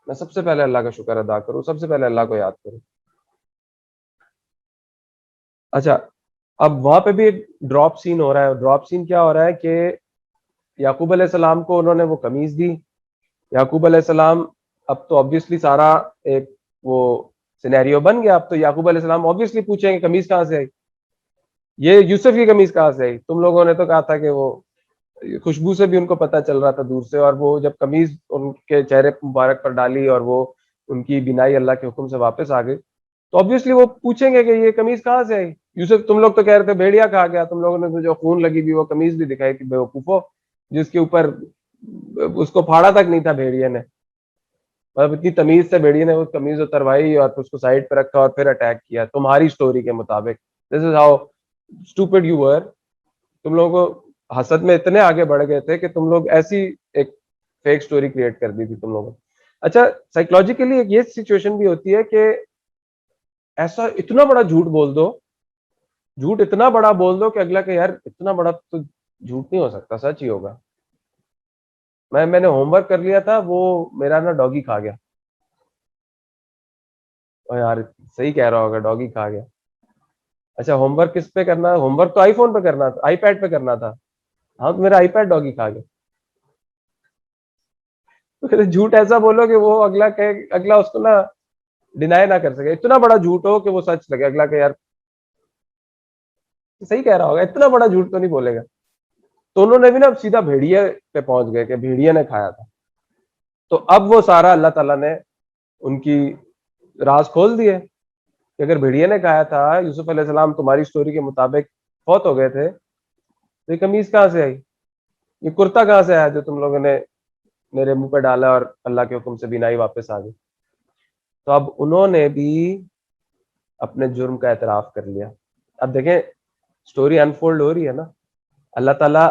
میں سب سے پہلے اللہ کا شکر ادا کروں, سب سے پہلے اللہ کو یاد کروں. اچھا اب وہاں پہ بھی ایک ڈراپ سین ہو رہا ہے. ڈراپ سین کیا ہو رہا ہے کہ یعقوب علیہ السلام کو انہوں نے وہ قمیض دی. یعقوب علیہ السلام, اب تو آبویسلی سارا ایک وہ سینیریو بن گیا. اب تو یعقوب علیہ السلام آبویسلی پوچھیں گے قمیض کہاں سے آئی, یہ یوسف کی قمیض کہاں سے آئی؟ تم لوگوں نے تو کہا تھا کہ وہ خوشبو سے بھی ان کو پتہ چل رہا تھا دور سے, اور وہ جب قمیض ان کے چہرے مبارک پر ڈالی اور وہ ان کی بینائی اللہ کے حکم سے واپس آ گئی, تو آبویسلی وہ پوچھیں گے کہ یہ قمیض کہاں سے آئی. یوسف, تم لوگ تو کہہ رہے تھے بھیڑیا کھا گیا, تم لوگوں نے جو خون لگی بھی وہ قمیض بھی دکھائی تھی بیوقوفو, جس کے اوپر اس کو پھاڑا تک نہیں تھا بھیڑیے نے, مطلب اتنی تمیز سے بھیڑیے نے وہ قمیض اتروائی اور پھر اس کو سائڈ پہ رکھا اور پھر اٹیک کیا تمہاری سٹوری کے مطابق. This is how stupid you were. تم لوگوں کو حسد میں اتنے آگے بڑھ گئے تھے کہ تم لوگ ایسی ایک فیک سٹوری کریٹ کر دی تھی تم لوگوں. اچھا سائیکولوجیکلی ایک یہ سچویشن بھی ہوتی ہے کہ ایسا اتنا بڑا جھوٹ بول دو, جھوٹ اتنا بڑا بول دو کہ اگلا کہ یار اتنا بڑا تو جھوٹ نہیں ہو سکتا, سچ ہی ہوگا. میں نے ہوم ورک کر لیا تھا, وہ میرا نا ڈاگی کھا گیا. او یار صحیح کہہ رہا ہوگا, ڈاگی کھا گیا. اچھا ہوم ورک کس پہ کرنا ہے؟ ہوم ورک تو آئی فون پہ کرنا تھا, آئی پیڈ پہ کرنا تھا. ہاں تو میرا آئی پیڈ ڈاگی کھا گیا. جھوٹ ایسا بولو کہ وہ اگلا کہ اگلا اس کو نا ڈینائی نہ کر سکے, اتنا بڑا جھوٹ ہو کہ وہ سچ لگے, اگلا کہ یار صحیح کہہ رہا ہوگا, اتنا بڑا جھوٹ تو نہیں بولے گا. تو انہوں نے بھی نا سیدھا بھیڑیے پہ پہنچ گئے کہ بھیڑیے نے کھایا تھا. تو اب وہ سارا اللہ تعالیٰ نے ان کی راز کھول دیے کہ اگر بھیڑیے نے کھایا تھا, یوسف علیہ السلام تمہاری سٹوری کے مطابق فوت ہو گئے تھے, تو یہ قمیض کہاں سے آئی, یہ کرتا کہاں سے آیا جو تم لوگوں نے میرے منہ پہ ڈالا اور اللہ کے حکم سے بینائی واپس آ گئی. تو اب انہوں نے بھی اپنے جرم کا اعتراف کر لیا. اب دیکھیں سٹوری انفولڈ ہو رہی ہے نا, اللہ تعالیٰ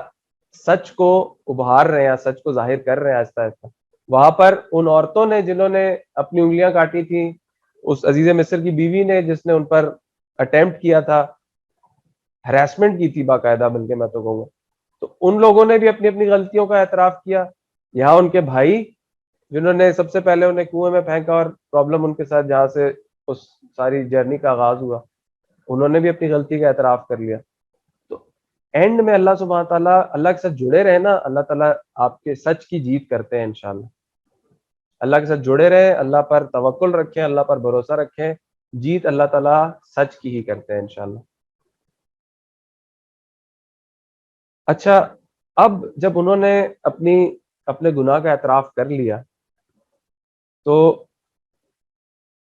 سچ کو ابھار رہے ہیں, سچ کو ظاہر کر رہے ہیں آہستہ آہستہ. وہاں پر ان عورتوں نے جنہوں نے اپنی انگلیاں کاٹی تھیں, اس عزیز مصر کی بیوی نے جس نے ان پر اٹیمپٹ کیا تھا, ہراسمنٹ کی تھی باقاعدہ, بلکہ میں تو کہوں گا, تو ان لوگوں نے بھی اپنی اپنی غلطیوں کا اعتراف کیا. یہاں ان کے بھائی جنہوں نے سب سے پہلے انہیں کنویں میں پھینکا, اور پرابلم ان کے ساتھ جہاں سے اس ساری جرنی کا آغاز ہوا, انہوں نے بھی اپنی غلطی کا اعتراف کر لیا. تو اینڈ میں اللہ سبحانہ تعالیٰ اللہ کے ساتھ جڑے رہے نا, اللہ تعالیٰ آپ کے سچ کی جیت کرتے ہیں انشاءاللہ. اللہ کے ساتھ جڑے رہیں, اللہ پر توکل رکھیں, اللہ پر بھروسہ رکھیں, جیت اللہ تعالیٰ سچ کی ہی کرتے ہیں انشاءاللہ. اچھا, اب جب انہوں نے اپنے گناہ کا اعتراف کر لیا تو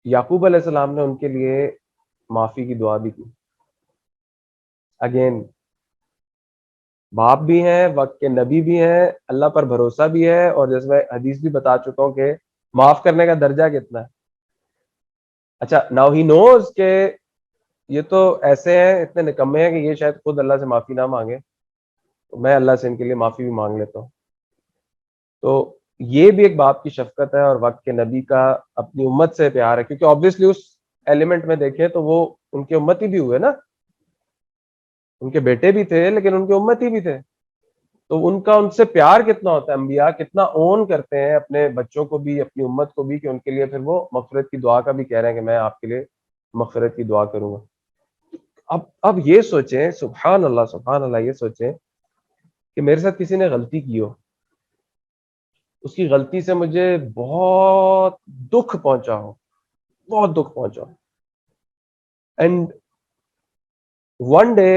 یعقوب علیہ السلام نے ان کے لیے معافی کی دعا بھی کی. اگین باپ بھی ہیں, وقت کے نبی بھی ہیں, اللہ پر بھروسہ بھی ہے, اور جیسے میں حدیث بھی بتا چکا ہوں کہ معاف کرنے کا درجہ کتنا ہے. اچھا, ناؤ ہی نوز کہ یہ تو ایسے ہیں, اتنے نکمے ہیں کہ یہ شاید خود اللہ سے معافی نہ مانگے, تو میں اللہ سے ان کے لیے معافی بھی مانگ لیتا ہوں. تو یہ بھی ایک باپ کی شفقت ہے, اور وقت کے نبی کا اپنی امت سے پیار ہے, کیونکہ آبویسلی اس ایلیمنٹ میں دیکھیں تو وہ ان کے امتی بھی ہوئے نا, ان کے بیٹے بھی تھے لیکن ان کے امتی بھی تھے, تو ان کا ان سے پیار کتنا ہوتا ہے. انبیاء کتنا اون کرتے ہیں اپنے بچوں کو بھی, اپنی امت کو بھی, کہ ان کے لیے پھر وہ مغفرت کی دعا کا بھی کہہ رہے ہیں کہ میں آپ کے لیے مغفرت کی دعا کروں گا. اب یہ سوچیں, سبحان اللہ, یہ سوچیں کہ میرے ساتھ کسی نے غلطی کی ہو, اس کی غلطی سے مجھے بہت دکھ پہنچا ہو, بہت دکھ پہنچا ہو, and one day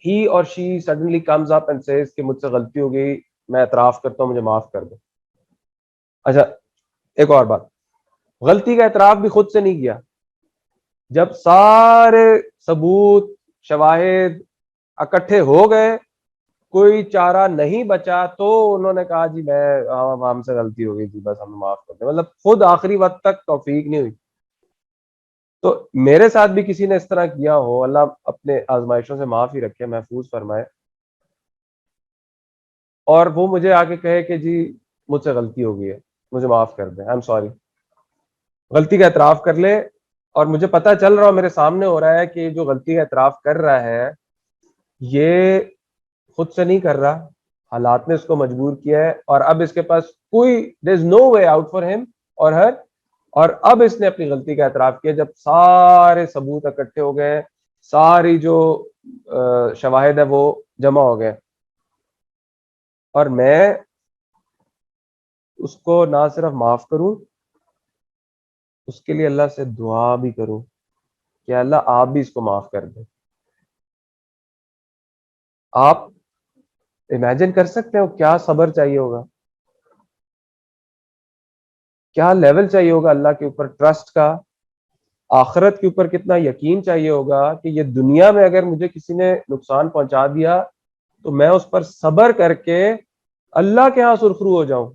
he or she suddenly comes up and says کہ مجھ سے غلطی ہو گئی, میں اعتراف کرتا ہوں, مجھے معاف کر دو. اچھا, ایک اور بات, غلطی کا اعتراف بھی خود سے نہیں کیا. جب سارے ثبوت شواہد اکٹھے ہو گئے, کوئی چارہ نہیں بچا, تو انہوں نے کہا جی ہم سے غلطی ہو گئی تھی, بس ہم معاف کر دیں. مطلب خود آخری وقت تک توفیق نہیں ہوئی. تو میرے ساتھ بھی کسی نے اس طرح کیا ہو, اللہ اپنے آزمائشوں سے معاف ہی رکھے, محفوظ فرمائے, اور وہ مجھے آ کے کہے کہ جی مجھ سے غلطی ہو گئی ہے, مجھے معاف کر دیں, آئی ایم سوری, غلطی کا اعتراف کر لے, اور مجھے پتہ چل رہا ہو, میرے سامنے ہو رہا ہے کہ جو غلطی کا اعتراف کر رہا ہے یہ خود سے نہیں کر رہا, حالات نے اس کو مجبور کیا ہے, اور اب اس کے پاس کوئی there is no way out for him or her, اور اب اس نے اپنی غلطی کا اعتراف کیا. جب سارے ثبوت اکٹھے ہو گئے, ساری جو شواہد ہے وہ جمع ہو گئے, اور میں اس کو نہ صرف معاف کروں, اس کے لیے اللہ سے دعا بھی کروں کہ اللہ آپ بھی اس کو معاف کر دیں. آپ امیجن کر سکتے ہو کیا صبر چاہیے ہوگا, کیا لیول چاہیے ہوگا اللہ کے اوپر ٹرسٹ کا, آخرت کے اوپر کتنا یقین چاہیے ہوگا کہ یہ دنیا میں اگر مجھے کسی نے نقصان پہنچا دیا تو میں اس پر صبر کر کے اللہ کے ہاں سرخرو ہو جاؤں,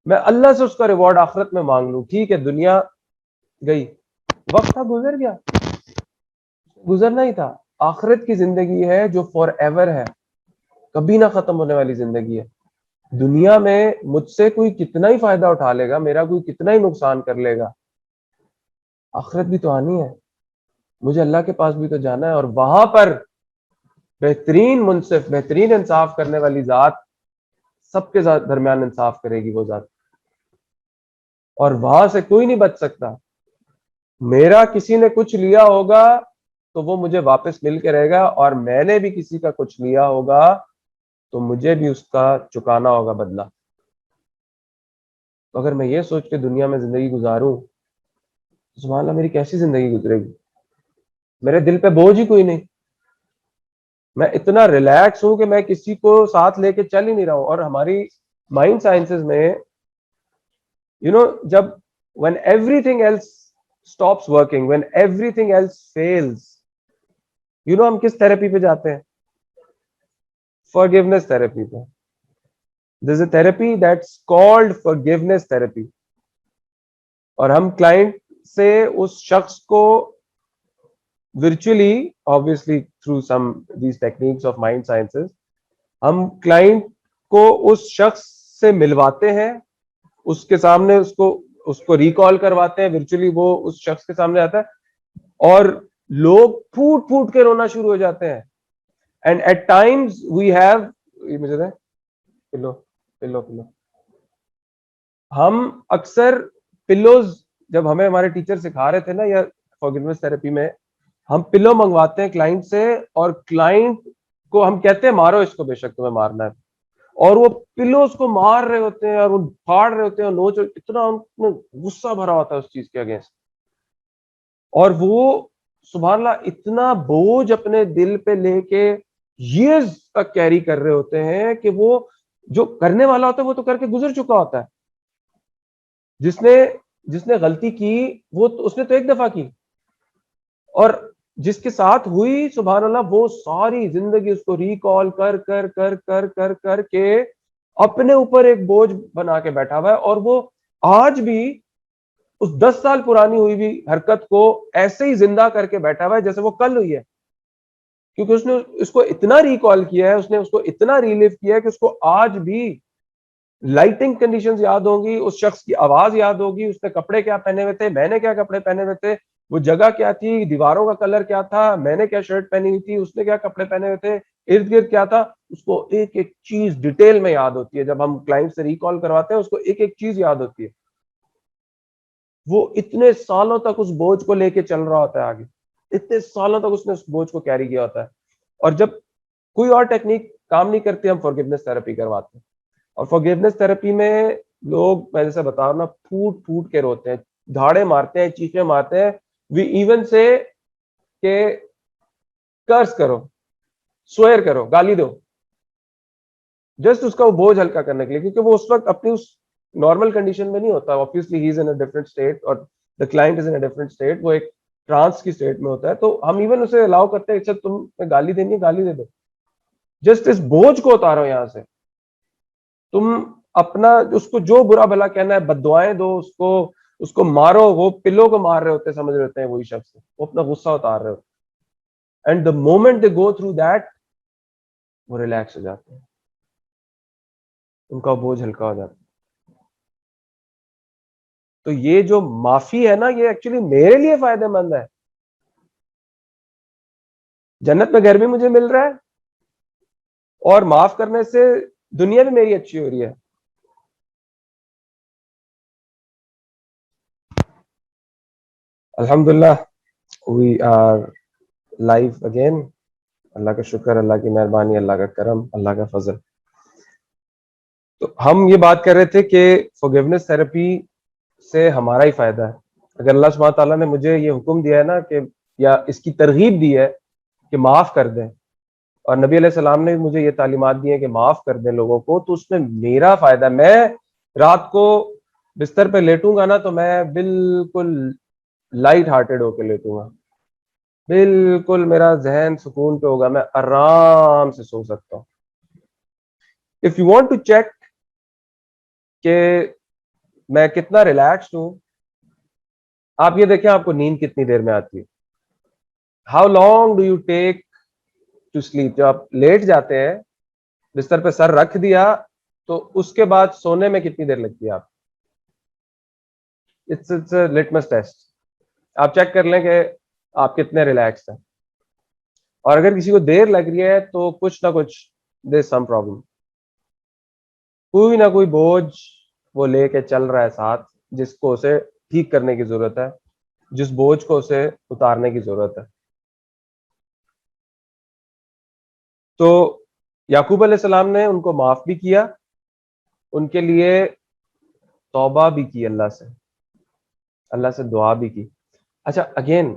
میں اللہ سے اس کا ریوارڈ آخرت میں مانگ لوں. ٹھیک ہے, دنیا گئی, وقت تھا, گزر گیا, گزرنا ہی تھا. آخرت کی زندگی ہے جو فار ایور ہے, کبھی نہ ختم ہونے والی زندگی ہے. دنیا میں مجھ سے کوئی کتنا ہی فائدہ اٹھا لے گا, میرا کوئی کتنا ہی نقصان کر لے گا, آخرت بھی تو آنی ہے, مجھے اللہ کے پاس بھی تو جانا ہے, اور وہاں پر بہترین منصف, بہترین انصاف کرنے والی ذات, سب کے درمیان انصاف کرے گی وہ ذات, اور وہاں سے کوئی نہیں بچ سکتا. میرا کسی نے کچھ لیا ہوگا تو وہ مجھے واپس مل کے رہے گا, اور میں نے بھی کسی کا کچھ لیا ہوگا تو مجھے بھی اس کا چکانا ہوگا بدلہ. تو اگر میں یہ سوچ کے دنیا میں زندگی گزاروں, سبحان اللہ میری کیسی زندگی گزرے گی, میرے دل پہ بوجھ ہی کوئی نہیں, میں اتنا ریلیکس ہوں کہ میں کسی کو ساتھ لے کے چل ہی نہیں رہا ہوں. اور ہماری مائنڈ سائنسز میں جب when everything else stops working, when everything else fails, ہم کس تھراپی پہ جاتے ہیں؟ forgiveness therapy پہ. there's a therapy that's called forgiveness therapy, اور ہم کلائنٹ سے اس شخص کو virtually, obviously through some these techniques of mind sciences, ہم کلائنٹ کو اس شخص سے ملواتے ہیں, اس کے سامنے اس کو ریکال کرواتے ہیں, ورچولی وہ اس شخص کے سامنے آتا ہے, اور لوگ پھوٹ پھوٹ کے رونا شروع ہو جاتے ہیں. And at times we have, مجھے دیں پلو پلو پلو, ہم اکثر پلوز, جب ہمیں ہمارے ٹیچر سکھا رہے تھے نا یا فارگیونیس تھراپی میں, ہم پلو منگواتے ہیں کلائنٹ سے, اور کلائنٹ کو ہم کہتے ہیں مارو اس کو، بے شک تمہیں مارنا ہے، اور وہ پلوز کو مار رہے ہوتے ہیں اور وہ پھاڑ رہے ہوتے ہیں اور نوچ، اتنا ان میں غصہ بھرا ہوتا ہے اس چیز کے اگینسٹ، اور وہ سبحان اللہ اتنا بوجھ اپنے دل پہ لے کے ایئرز تک کیری کر رہے ہوتے ہیں کہ وہ جو کرنے والا ہوتا ہے وہ تو کر کے گزر چکا ہوتا ہے، جس نے غلطی کی وہ اس نے تو ایک دفعہ کی، اور جس کے ساتھ ہوئی سبحان اللہ وہ ساری زندگی اس کو ریکال کر کر کر کر کر کر کے اپنے اوپر ایک بوجھ بنا کے بیٹھا ہوا ہے، اور وہ آج بھی اس 10 سال پرانی ہوئی بھی حرکت کو ایسے ہی زندہ کر کے بیٹھا ہوا ہے جیسے وہ کل ہوئی ہے، کیونکہ اس نے اس کو اتنا ریکال کیا ہے، اس نے اس کو اتنا ریلیو کیا ہے کہ اس کو آج بھی لائٹنگ کنڈیشنز یاد ہوں گی، اس شخص کی آواز یاد ہوگی، اس نے کپڑے کیا پہنے ہوئے تھے، میں نے کیا کپڑے پہنے ہوئے تھے، وہ جگہ کیا تھی، دیواروں کا کلر کیا تھا، میں نے کیا شرٹ پہنی ہوئی تھی، اس نے کیا کپڑے پہنے ہوئے تھے، ارد گرد کیا تھا، اس کو ایک ایک چیز ڈیٹیل میں یاد ہوتی ہے، جب ہم کلائنٹ سے ریکال کرواتے ہیں اس کو ایک ایک چیز یاد ہوتی ہے، وہ اتنے سالوں تک اس بوجھ کو لے کے چل رہا ہوتا ہے آگے، اتنے سالوں تک اس نے اس بوجھ کو کیری کیا ہوتا ہے، اور جب کوئی اور ٹیکنیک کام نہیں کرتی ہم فورگیونیس تھراپی کرواتے ہیں، اور فورگیونیس تھراپی میں لوگ میں جیسے بتا رہا ہوں نا پھوٹ پھوٹ کے روتے ہیں، دھاڑے مارتے ہیں، چیخیں مارتے ہیں، وی ایون سے کہ کرس کرو، سوئر کرو، گالی دو، جسٹ اس کا وہ بوجھ ہلکا کرنے کے لیے، کیونکہ وہ اس وقت اپنی اس نارمل کنڈیشن میں نہیں ہوتا، obviously he is in a different state اور the client is in a different state، وہ ایک ٹرانس کی اسٹیٹ میں ہوتا ہے، تو ہم ایون اسے الاؤ کرتے ہیں، اچھا تم گالی دینی ہے گالی دے دو، جسٹ اس بوجھ کو اتارو یہاں سے، تم اپنا اس کو جو برا بھلا کہنا ہے بد دعائیں دو، اس کو مارو، وہ پلوں کو مار رہے ہوتے ہیں سمجھ رہے ہوتے ہیں وہی شخص، وہ اپنا غصہ اتار رہے ہوتے ہیں، and the moment they go through that وہ ریلیکس ہو جاتے ہیں، ان کا بوجھ ہلکا ہو جاتا ہے۔ تو یہ جو معافی ہے نا یہ ایکچولی میرے لیے فائدہ مند ہے، جنت میں گھر بھی مجھے مل رہا ہے اور معاف کرنے سے دنیا بھی میری اچھی ہو رہی ہے۔ الحمدللہ وی آر لائف اگین، اللہ کا شکر، اللہ کی مہربانی، اللہ کا کرم، اللہ کا فضل۔ تو ہم یہ بات کر رہے تھے کہ فورگیونیس تھراپی سے ہمارا ہی فائدہ ہے، اگر اللہ سبحانہ تعالیٰ نے مجھے یہ حکم دیا ہے نا کہ یا اس کی ترغیب دی ہے کہ معاف کر دیں، اور نبی علیہ السلام نے مجھے یہ تعلیمات دی ہیں کہ معاف کر دیں لوگوں کو، تو اس میں میرا فائدہ ہے۔ میں رات کو بستر پہ لیٹوں گا نا تو میں بالکل لائٹ ہارٹیڈ ہو کے لیٹوں گا، بالکل میرا ذہن سکون پہ ہوگا، میں آرام سے سو سکتا ہوں۔ If you want to check کہ میں کتنا ریلیکسڈ ہوں، آپ یہ دیکھیں آپ کو نیند کتنی دیر میں آتی ہے، how long do you take to sleep, جب آپ لیٹ جاتے ہیں بستر پہ سر رکھ دیا تو اس کے بعد سونے میں کتنی دیر لگتی ہے آپ، اٹس اے لٹمس ٹیسٹ، آپ چیک کر لیں کہ آپ کتنے ریلیکس ہیں، اور اگر کسی کو دیر لگ رہی ہے تو کچھ نہ کچھ دیر سم پرابلم، کوئی نہ کوئی بوجھ وہ لے کے چل رہا ہے ساتھ، جس کو اسے ٹھیک کرنے کی ضرورت ہے، جس بوجھ کو اسے اتارنے کی ضرورت ہے۔ تو یعقوب علیہ السلام نے ان کو معاف بھی کیا، ان کے لیے توبہ بھی کی، اللہ سے دعا بھی کی۔ اچھا اگین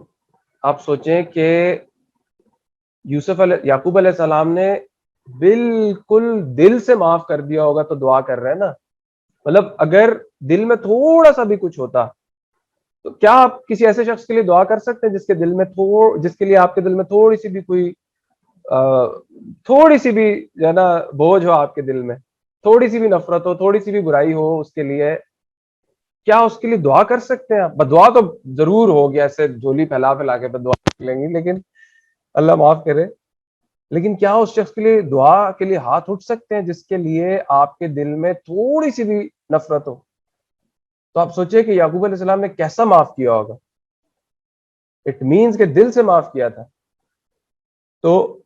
آپ سوچیں کہ یعقوب علیہ السلام نے بالکل دل سے معاف کر دیا ہوگا تو دعا کر رہے ہیں نا، مطلب اگر دل میں تھوڑا سا بھی کچھ ہوتا تو کیا آپ کسی ایسے شخص کے لیے دعا کر سکتے ہیں جس کے دل میں جس کے لیے آپ کے دل میں تھوڑی سی بھی کوئی تھوڑی سی بھی جو ہے نا بوجھ ہو، آپ کے دل میں تھوڑی سی بھی نفرت ہو، تھوڑی سی بھی برائی ہو اس کے لیے، کیا اس کے لیے دعا کر سکتے ہیں آپ؟ دعا تو ضرور ہو گیا، ایسے جھولی پھیلا پھیلا کے دعا کر لیں گے، لیکن اللہ معاف کرے، لیکن کیا اس شخص کے لیے دعا کے لیے ہاتھ اٹھ سکتے ہیں جس کے لیے آپ کے دل میں تھوڑی سی بھی نفرت ہو؟ تو آپ سوچیں کہ یعقوب علیہ السلام نے کیسا معاف کیا ہوگا، اٹ مینز کہ دل سے معاف کیا تھا۔ تو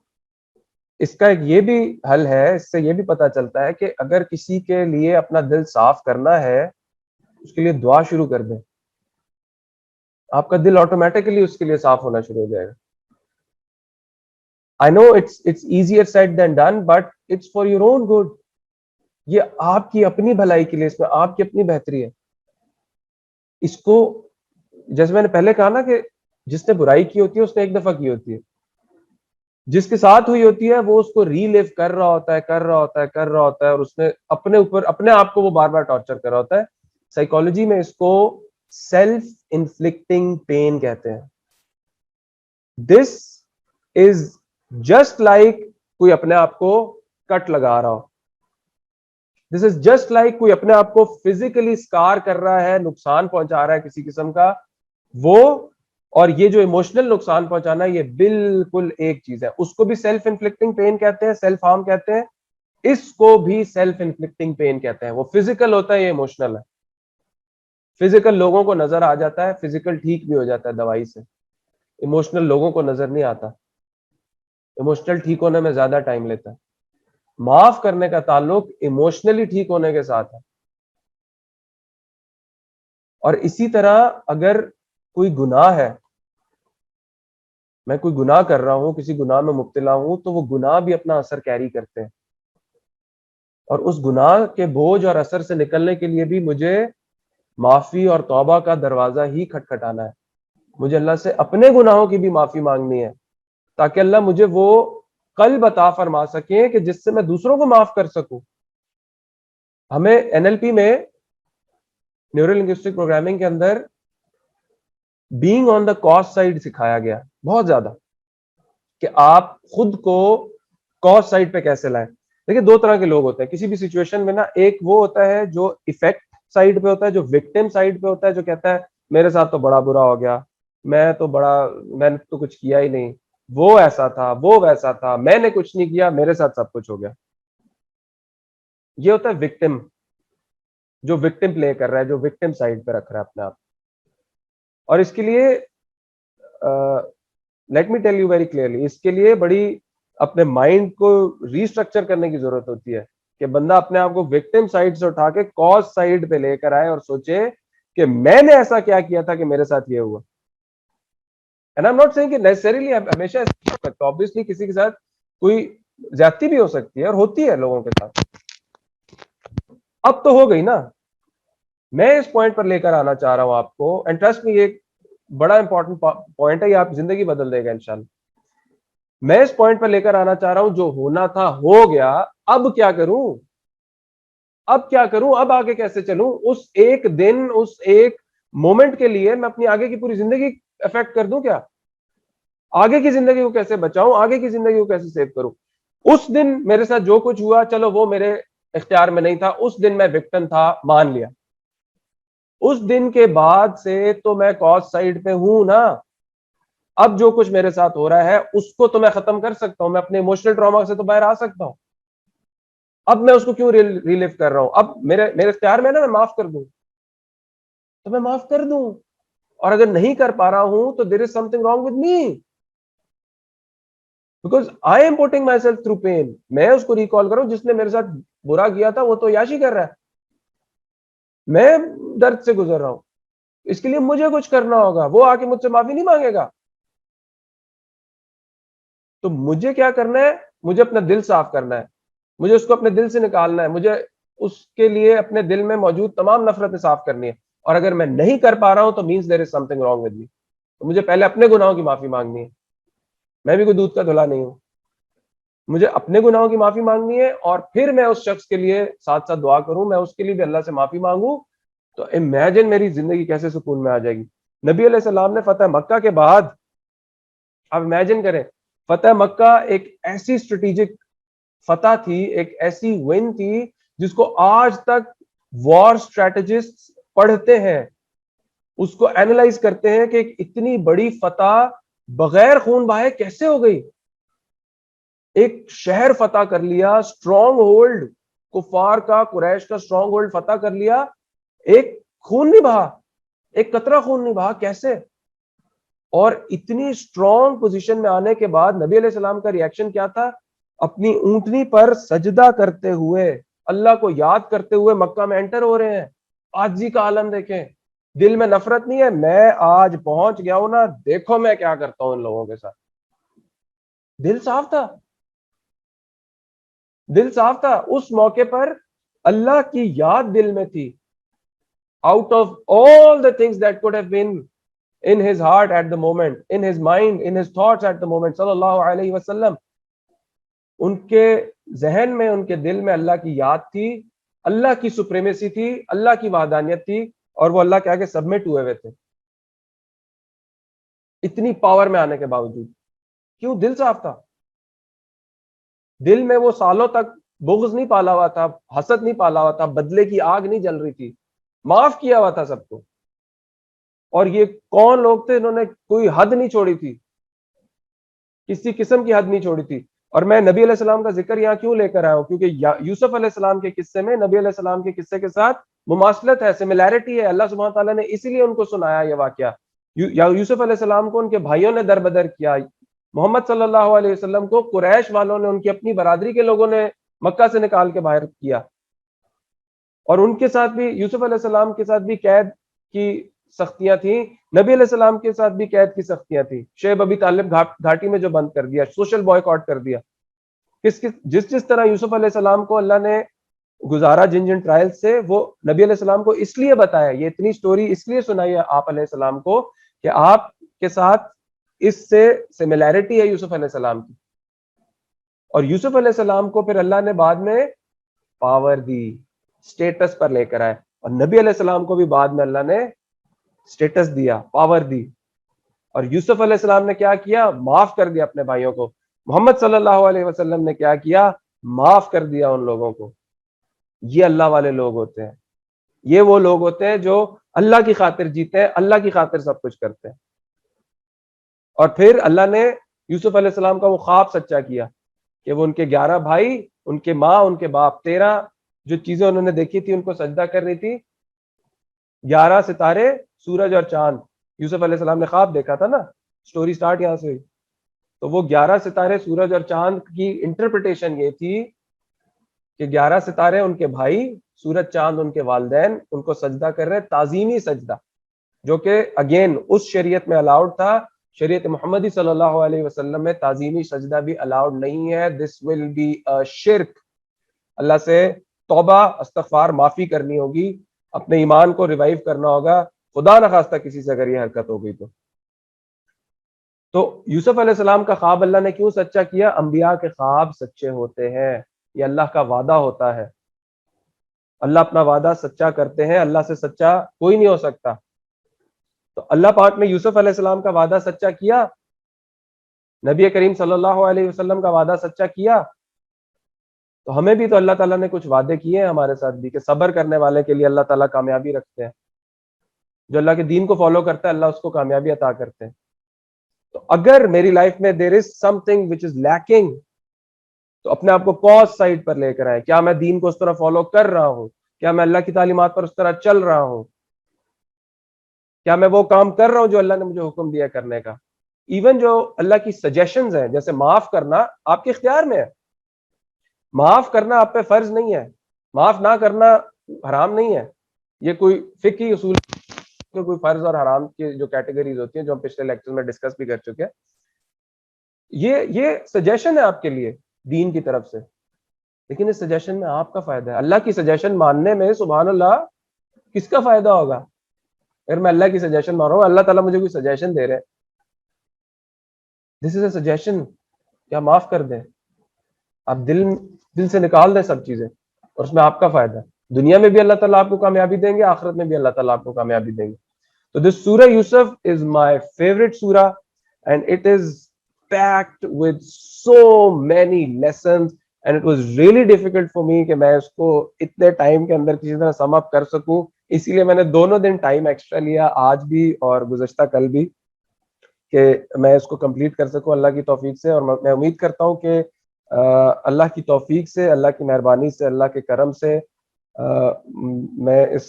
اس کا ایک یہ بھی حل ہے، اس سے یہ بھی پتا چلتا ہے کہ اگر کسی کے لیے اپنا دل صاف کرنا ہے اس کے لیے دعا شروع کر دیں، آپ کا دل آٹومیٹکلی اس کے لیے صاف ہونا شروع ہو جائے گا۔ I know it's easier said than done, but it's for your own good. یہ آپ کی اپنی بھلائی کے لیے، اس میں آپ کی اپنی بہتری ہے. اس کو جیسے میں نے پہلے کہا نا کہ جس نے برائی کی ہوتی ہے اس نے ایک دفعہ کی ہوتی ہے، جس کے ساتھ ہوئی ہوتی ہے وہ اس کو ری لیو کر رہا ہوتا ہے اور اس نے اپنے اوپر اپنے آپ کو وہ بار بار ٹارچر کر رہا ہوتا ہے. سائیکالوجی میں اس کو سیلف انفلکٹنگ پین کہتے ہیں. دس از جسٹ لائک کوئی اپنے آپ کو کٹ لگا رہا ہو. دس از جسٹ لائک کوئی اپنے آپ کو فزیکلی اسکار کر رہا ہے، نقصان پہنچا رہا ہے کسی قسم کا. وہ اور یہ جو ایموشنل نقصان پہنچانا ہے یہ بالکل ایک چیز ہے. اس کو بھی سیلف انفلکٹنگ پین کہتے ہیں، سیلف ہارم کہتے ہیں. اس کو بھی سیلف انفلکٹنگ پین کہتے ہیں. وہ فزیکل ہوتا ہے، یہ ایموشنل ہے. فزیکل لوگوں کو نظر آ جاتا ہے، فزیکل ٹھیک بھی ہو جاتا ہے دوائی سے. ایموشنل لوگوں کو نظر نہیں آتا. ایموشنل ٹھیک ہونے میں زیادہ ٹائم لیتا ہے. معاف کرنے کا تعلق ایموشنلی ٹھیک ہونے کے ساتھ ہے. اور اسی طرح اگر کوئی گناہ ہے، میں کوئی گناہ کر رہا ہوں، کسی گناہ میں مبتلا ہوں، تو وہ گناہ بھی اپنا اثر کیری کرتے ہیں. اور اس گناہ کے بوجھ اور اثر سے نکلنے کے لیے بھی مجھے معافی اور توبہ کا دروازہ ہی کھٹکھٹانا ہے. مجھے اللہ سے اپنے گناہوں کی بھی معافی مانگنی ہے تاکہ اللہ مجھے وہ قلب عطا فرما سکیں کہ جس سے میں دوسروں کو معاف کر سکوں. ہمیں NLP میں، نیورو لنگوسٹک پروگرامنگ کے اندر، being on the cast side سکھایا گیا بہت زیادہ کہ آپ خود کو کاسٹ سائڈ پہ کیسے لائیں. دیکھیں دو طرح کے لوگ ہوتے ہیں کسی بھی سچویشن میں نا. ایک وہ ہوتا ہے جو ایفیکٹ سائڈ پہ ہوتا ہے، جو وکٹم سائڈ پہ ہوتا ہے، جو کہتا ہے میرے ساتھ تو بڑا برا ہو گیا، میں نے تو کچھ کیا ہی نہیں، وہ ایسا تھا، وہ ویسا تھا، میں نے کچھ نہیں کیا، میرے ساتھ سب کچھ ہو گیا. یہ ہوتا ہے وکٹم، جو وکٹم پلے کر رہا ہے، جو وکٹم سائڈ پہ رکھ رہا ہے اپنے آپ. اور اس کے لیے let me tell you very clearly, اس کے لیے بڑی اپنے مائنڈ کو ریسٹرکچر کرنے کی ضرورت ہوتی ہے کہ بندہ اپنے آپ کو وکٹم سائڈ سے اٹھا کے کاز سائڈ پہ لے کر آئے اور سوچے کہ میں نے ایسا کیا کیا تھا کہ میرے ساتھ یہ ہوا. And I'm not saying کہ necessarily ہمیشہ ایسا ہو سکتا ہے. Obviously کسی کے ساتھ کوئی زیادتی بھی ہو سکتی ہے اور ہوتی ہے لوگوں کے ساتھ. اب تو ہو گئی نا. میں اس پوائنٹ پر لے کر آنا چاہ رہا ہوں آپ کو، اینڈ ٹرسٹ می یہ ایک بڑا امپورٹنٹ پوائنٹ ہے، یہ آپ زندگی بدل دے گا انشاءاللہ. میں اس پوائنٹ پر لے کر آنا چاہ رہا ہوں جو ہونا تھا ہو گیا، اب کیا کروں؟ اب کیا کروں؟ اب آگے کیسے چلوں؟ اس ایک دن، اس ایک مومنٹ کے لیے میں اپنی آگے کی پوری زندگی افیکٹ کر دوں کیا؟ آگے کی زندگی کو کیسے بچاؤں؟ آگے کی زندگی کو کیسے سیو کروں؟ اس دن میرے ساتھ جو کچھ ہوا، چلو وہ میرے اختیار میں نہیں تھا، اس دن میں وکٹم تھا، مان لیا. اس دن کے بعد سے تو میں کاز سائڈ پہ ہوں نا. اب جو کچھ میرے ساتھ ہو رہا ہے اس کو تو میں ختم کر سکتا ہوں، میں اپنے ایموشنل ٹراما سے تو باہر آ سکتا ہوں. اب میں اس کو کیوں ریلیو کر رہا ہوں؟ اب میرے اختیار میں نا میں معاف کر دوں تو میں معاف کر دوں. اور اگر نہیں کر پا رہا ہوں تو there is something wrong with me because I am putting myself through pain. میں اس کو ریکال کروں، جس نے میرے ساتھ برا کیا تھا وہ تو یاشی کر رہا ہے، میں درد سے گزر رہا ہوں. اس کے لیے مجھے کچھ کرنا ہوگا. وہ آ کے مجھ سے معافی نہیں مانگے گا. تو مجھے کیا کرنا ہے؟ مجھے اپنا دل صاف کرنا ہے، مجھے اس کو اپنے دل سے نکالنا ہے، مجھے اس کے لیے اپنے دل میں موجود تمام نفرتیں صاف کرنی ہے. اور اگر میں نہیں کر پا رہا ہوں تو means there is something wrong with me. تو مجھے پہلے اپنے گناہوں کی معافی مانگنی ہے. میں بھی کوئی دودھ کا دھلا نہیں ہوں. مجھے اپنے گناہوں کی معافی مانگنی ہے اور پھر میں اس شخص کے لیے ساتھ ساتھ دعا کروں، میں اس کے لیے بھی اللہ سے معافی مانگوں. تو امیجن میری زندگی کیسے سکون میں آ جائے گی. نبی علیہ السلام نے فتح مکہ کے بعد، آپ امیجن کریں، فتح مکہ ایک ایسی اسٹریٹجک فتح تھی، ایک ایسی ون تھی جس کو آج تک وار اسٹریٹجسٹ پڑھتے ہیں، اس کو اینالائز کرتے ہیں کہ ایک اتنی بڑی فتح بغیر خون بہائے کیسے ہو گئی. ایک شہر فتح کر لیا، اسٹرانگ ہولڈ کفار کا، قریش کا اسٹرانگ ہولڈ فتح کر لیا، ایک خون نہیں بہا، ایک قطرہ خون نہیں بہا. کیسے؟ اور اتنی اسٹرانگ پوزیشن میں آنے کے بعد نبی علیہ السلام کا ریاکشن کیا تھا؟ اپنی اونٹنی پر سجدہ کرتے ہوئے، اللہ کو یاد کرتے ہوئے مکہ میں انٹر ہو رہے ہیں. عاجزی کا عالم دیکھیں، دل میں نفرت نہیں ہے، میں آج پہنچ گیا ہوں نا، دیکھو میں کیا کرتا ہوں ان لوگوں کے ساتھ. دل صاف تھا، دل صاف تھا. اس موقع پر اللہ کی یاد دل میں تھی. out of all the things that could have been in his heart at the moment, in his mind, in his thoughts at the moment, sallallahu alayhi wasallam, ان کے ذہن میں، ان کے دل میں اللہ کی یاد تھی، اللہ کی سپریمیسی تھی، اللہ کی وحدانیت تھی، اور وہ اللہ کے آگے سبمٹ ہوئے ہوئے تھے اتنی پاور میں آنے کے باوجود. کیوں؟ دل صاف تھا. دل میں وہ سالوں تک بغض نہیں پالا ہوا تھا، حسد نہیں پالا ہوا تھا، بدلے کی آگ نہیں جل رہی تھی، معاف کیا ہوا تھا سب کو. اور یہ کون لوگ تھے؟ انہوں نے کوئی حد نہیں چھوڑی تھی، کسی قسم کی حد نہیں چھوڑی تھی. اور میں نبی علیہ السلام کا ذکر یہاں کیوں لے کر آیا ہوں؟ کیونکہ یوسف علیہ السلام کے قصے میں نبی علیہ السلام کے قصے کے ساتھ مماثلت ہے، سملیرٹی ہے. اللہ سبحانہ تعالیٰ نے اسی لیے ان کو سنایا یہ واقعہ. یوسف علیہ السلام کو ان کے بھائیوں نے در بدر کیا، محمد صلی اللہ علیہ وسلم کو قریش والوں نے، ان کی اپنی برادری کے لوگوں نے مکہ سے نکال کے باہر کیا. اور ان کے ساتھ بھی، یوسف علیہ السلام کے ساتھ بھی قید کی سختیاں تھیں، نبی علیہ السلام کے ساتھ بھی قید کی سختیاں تھیں. شعیب ابی طالب گھاٹی میں جو بند کر دیا، سوشل بوائیکاٹ کر دیا. جس طرح یوسف علیہ السلام کو اللہ نے گزارا جن جن ٹرائل سے، وہ نبی علیہ السلام کو اس لیے بتایا، یہ اتنی سٹوری اس لیے سنائی ہے آپ علیہ السلام کو کہ آپ کے ساتھ اس سے سملیرٹی ہے یوسف علیہ السلام کی. اور یوسف علیہ السلام کو پھر اللہ نے بعد میں پاور دی، سٹیٹس پر لے کر آئے. اور نبی علیہ السلام کو بھی بعد میں اللہ نے سٹیٹس دیا، پاور دی. اور یوسف علیہ السلام نے کیا کیا؟ معاف کر دیا اپنے بھائیوں کو. محمد صلی اللہ علیہ وسلم نے کیا کیا؟ معاف کر دیا ان لوگوں کو. یہ اللہ والے لوگ ہوتے ہیں، یہ وہ لوگ ہوتے ہیں جو اللہ کی خاطر جیتے ہیں، اللہ کی خاطر سب کچھ کرتے ہیں. اور پھر اللہ نے یوسف علیہ السلام کا وہ خواب سچا کیا کہ وہ ان کے 11 بھائی، ان کے ماں، ان کے باپ، 13 جو چیزیں انہوں نے دیکھی تھی ان کو سجدہ کر رہی تھی. 11 ستارے، سورج اور چاند. یوسف علیہ السلام نے خواب دیکھا تھا نا، سٹوری سٹارٹ یہاں سے ہوئی. تو وہ 11 ستارے، سورج اور چاند کی انٹرپریٹیشن یہ تھی کہ 11 ستارے ان کے بھائی، سورج چاند ان کے والدین، ان کو سجدہ کر رہے، تعظیمی سجدہ، جو کہ اگین اس شریعت میں الاؤڈ تھا. شریعت محمدی صلی اللہ علیہ وسلم میں تعظیمی سجدہ بھی الاؤڈ نہیں ہے. دس ول بی شرک. اللہ سے توبہ، استغفار، معافی کرنی ہوگی، اپنے ایمان کو ریوائیو کرنا ہوگا، خدا نخواستہ کسی سے اگر یہ حرکت ہو گئی تو یوسف علیہ السلام کا خواب اللہ نے کیوں سچا کیا؟ انبیاء کے خواب سچے ہوتے ہیں، یہ اللہ کا وعدہ ہوتا ہے. اللہ اپنا وعدہ سچا کرتے ہیں، اللہ سے سچا کوئی نہیں ہو سکتا. تو اللہ پاک نے یوسف علیہ السلام کا وعدہ سچا کیا، نبی کریم صلی اللہ علیہ وسلم کا وعدہ سچا کیا. تو ہمیں بھی تو اللہ تعالیٰ نے کچھ وعدے کیے ہیں ہمارے ساتھ بھی، کہ صبر کرنے والے کے لیے اللہ تعالیٰ کامیابی رکھتے ہیں. جو اللہ کے دین کو فالو کرتا ہے اللہ اس کو کامیابی عطا کرتے ہیں. تو اگر میری لائف میں دیر از some thing which is lacking, تو اپنے آپ کو پاز سائڈ پر لے کر آئے. کیا میں دین کو اس طرح فالو کر رہا ہوں؟ کیا میں اللہ کی تعلیمات پر اس طرح چل رہا ہوں؟ کیا میں وہ کام کر رہا ہوں جو اللہ نے مجھے حکم دیا کرنے کا؟ ایون جو اللہ کی سجیشنز ہیں، جیسے معاف کرنا آپ کے اختیار میں ہے. معاف کرنا آپ پہ فرض نہیں ہے، معاف نہ کرنا حرام نہیں ہے. یہ کوئی فقہی اصول، کوئی فرض اور حرام کی جو کیٹیگریز ہوتی ہیں جو ہم پچھلے لیکچر میں ڈسکس بھی کر چکے ہیں. یہ سجیشن ہے آپ کے لیے دین کی طرف سے، لیکن اس سجیشن میں آپ کا فائدہ ہے. اللہ کی سجیشن ماننے میں سبحان اللہ کس کا فائدہ ہوگا؟ اگر میں اللہ کی سجیشن مان رہا ہوں، اللہ تعالیٰ مجھے کوئی سجیشن دے رہے ہیں، دس از اے سجیشن، کیا معاف کر دیں، آپ دل سے نکال دیں سب چیزیں، اور اس میں آپ کا فائدہ ہے. دنیا میں بھی اللہ تعالیٰ آپ کو کامیابی دیں گے، آخرت میں بھی اللہ تعالیٰ آپ کو کامیابی دیں گے. تو دس سورہ یوسف از مائی فیوریٹ سورہ and it is packed with so many lessons and it was really difficult for me کہ میں اس کو اتنے ٹائم کے اندر کسی طرح سم اپ کر سکوں. اسی لیے میں نے دونوں دن ٹائم ایکسٹرا لیا، آج بھی اور گزشتہ کل بھی، کہ میں اس کو کمپلیٹ کر سکوں اللہ کی توفیق سے. اور میں امید کرتا ہوں کہ اللہ کی توفیق سے، اللہ کی مہربانی سے، اللہ کے کرم سے میں اس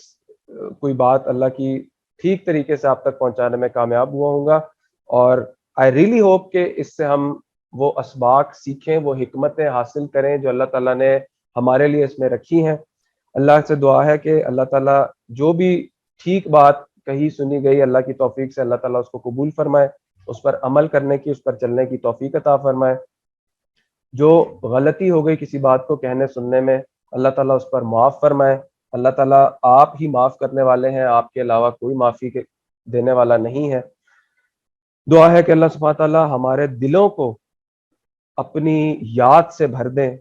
کوئی بات اللہ کی ٹھیک طریقے سے آپ تک پہنچانے میں کامیاب ہوا ہوں گا. اور I really hope کہ اس سے ہم وہ اسباق سیکھیں، وہ حکمتیں حاصل کریں جو اللہ تعالیٰ نے ہمارے لیے اس میں رکھی ہیں. اللہ سے دعا ہے کہ اللہ تعالیٰ جو بھی ٹھیک بات کہی سنی گئی اللہ کی توفیق سے اللہ تعالیٰ اس کو قبول فرمائے، اس پر عمل کرنے کی، اس پر چلنے کی توفیق عطا فرمائے. جو غلطی ہو گئی کسی بات کو کہنے سننے میں، اللہ تعالیٰ اس پر معاف فرمائے۔ اللہ تعالیٰ آپ ہی معاف کرنے والے ہیں، آپ کے علاوہ کوئی معافی دینے والا نہیں ہے۔ دعا ہے کہ اللہ سبحانہ تعالیٰ ہمارے دلوں کو اپنی یاد سے بھر دیں،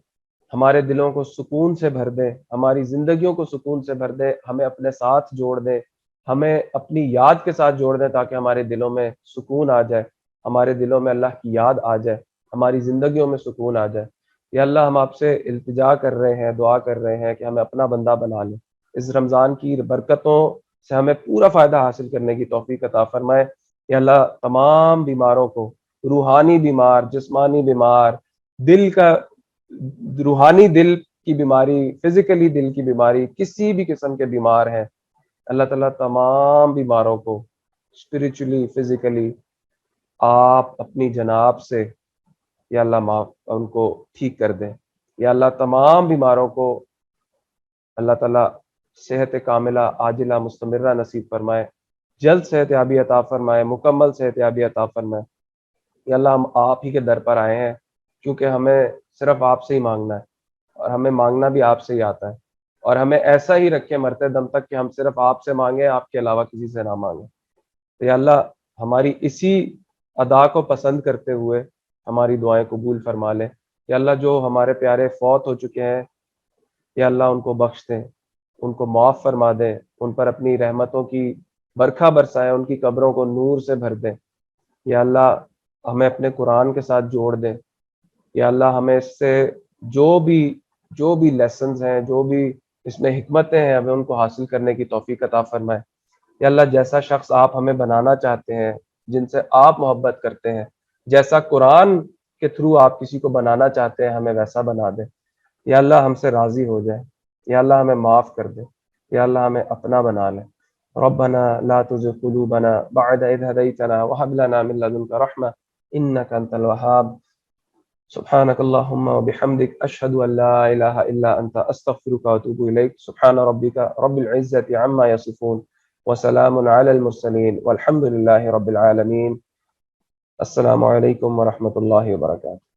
ہمارے دلوں کو سکون سے بھر دیں، ہماری زندگیوں کو سکون سے بھر دیں، ہمیں اپنے ساتھ جوڑ دیں، ہمیں اپنی یاد کے ساتھ جوڑ دیں، تاکہ ہمارے دلوں میں سکون آ جائے، ہمارے دلوں میں اللہ کی یاد آ جائے، ہماری زندگیوں میں سکون آ جائے۔ یا اللہ ہم آپ سے التجا کر رہے ہیں، دعا کر رہے ہیں کہ ہمیں اپنا بندہ بنا لیں، اس رمضان کی برکتوں سے ہمیں پورا فائدہ حاصل کرنے کی توفیق عطا فرمائے۔ یا اللہ تمام بیماروں کو، روحانی بیمار، جسمانی بیمار، دل کا، روحانی دل کی بیماری، فزیکلی دل کی بیماری، کسی بھی قسم کے بیمار ہیں، اللہ تعالیٰ تمام بیماروں کو اسپریچولی، فزیکلی آپ اپنی جناب سے یا اللہ معاف ان کو ٹھیک کر دیں۔ یا اللہ تمام بیماروں کو اللہ تعالیٰ صحت کاملہ عاجلہ مستمرہ نصیب فرمائے، جلد صحت یابی عطا فرمائے، مکمل صحت یابی عطا فرمائے۔ یا اللہ ہم آپ ہی کے در پر آئے ہیں، کیونکہ ہمیں صرف آپ سے ہی مانگنا ہے، اور ہمیں مانگنا بھی آپ سے ہی آتا ہے، اور ہمیں ایسا ہی رکھے مرتے دم تک کہ ہم صرف آپ سے مانگیں، آپ کے علاوہ کسی سے نہ مانگیں۔ تو یا اللہ ہماری اسی ادا کو پسند کرتے ہوئے ہماری دعائیں قبول فرما لیں۔ یا اللہ جو ہمارے پیارے فوت ہو چکے ہیں، یا اللہ ان کو بخش دیں، ان کو معاف فرما دیں، ان پر اپنی رحمتوں کی برکھا برسائیں، ان کی قبروں کو نور سے بھر دیں۔ یا اللہ ہمیں اپنے قرآن کے ساتھ جوڑ دیں۔ یا اللہ ہمیں اس سے جو بھی لیسنز ہیں، جو بھی اس میں حکمتیں ہیں، ہمیں ان کو حاصل کرنے کی توفیق عطا فرمائے۔ یا اللہ جیسا شخص آپ ہمیں بنانا چاہتے ہیں، جن سے آپ محبت کرتے ہیں، جیسا قرآن کے تھرو آپ کسی کو بنانا چاہتے ہیں، ہمیں ویسا بنا دیں۔ یا اللہ ہم سے راضی ہو جائے، یا اللہ ہمیں معاف کر دے، یا اللہ ہمیں اپنا بنا لے۔ ربنا لا تزغ قلوبنا بعد إذ هديتنا وهب لنا من لدنك رحمة إنك أنت الوهاب۔ سبحانك اللهم وبحمدك أشهد أن لا إله إلا أنت أستغفرك وأتوب إليك۔ سبحان ربك رب العزة عما يصفون وسلام على المرسلين والحمد لله رب العالمين۔ السلام علیکم ورحمۃ اللہ وبرکاتہ۔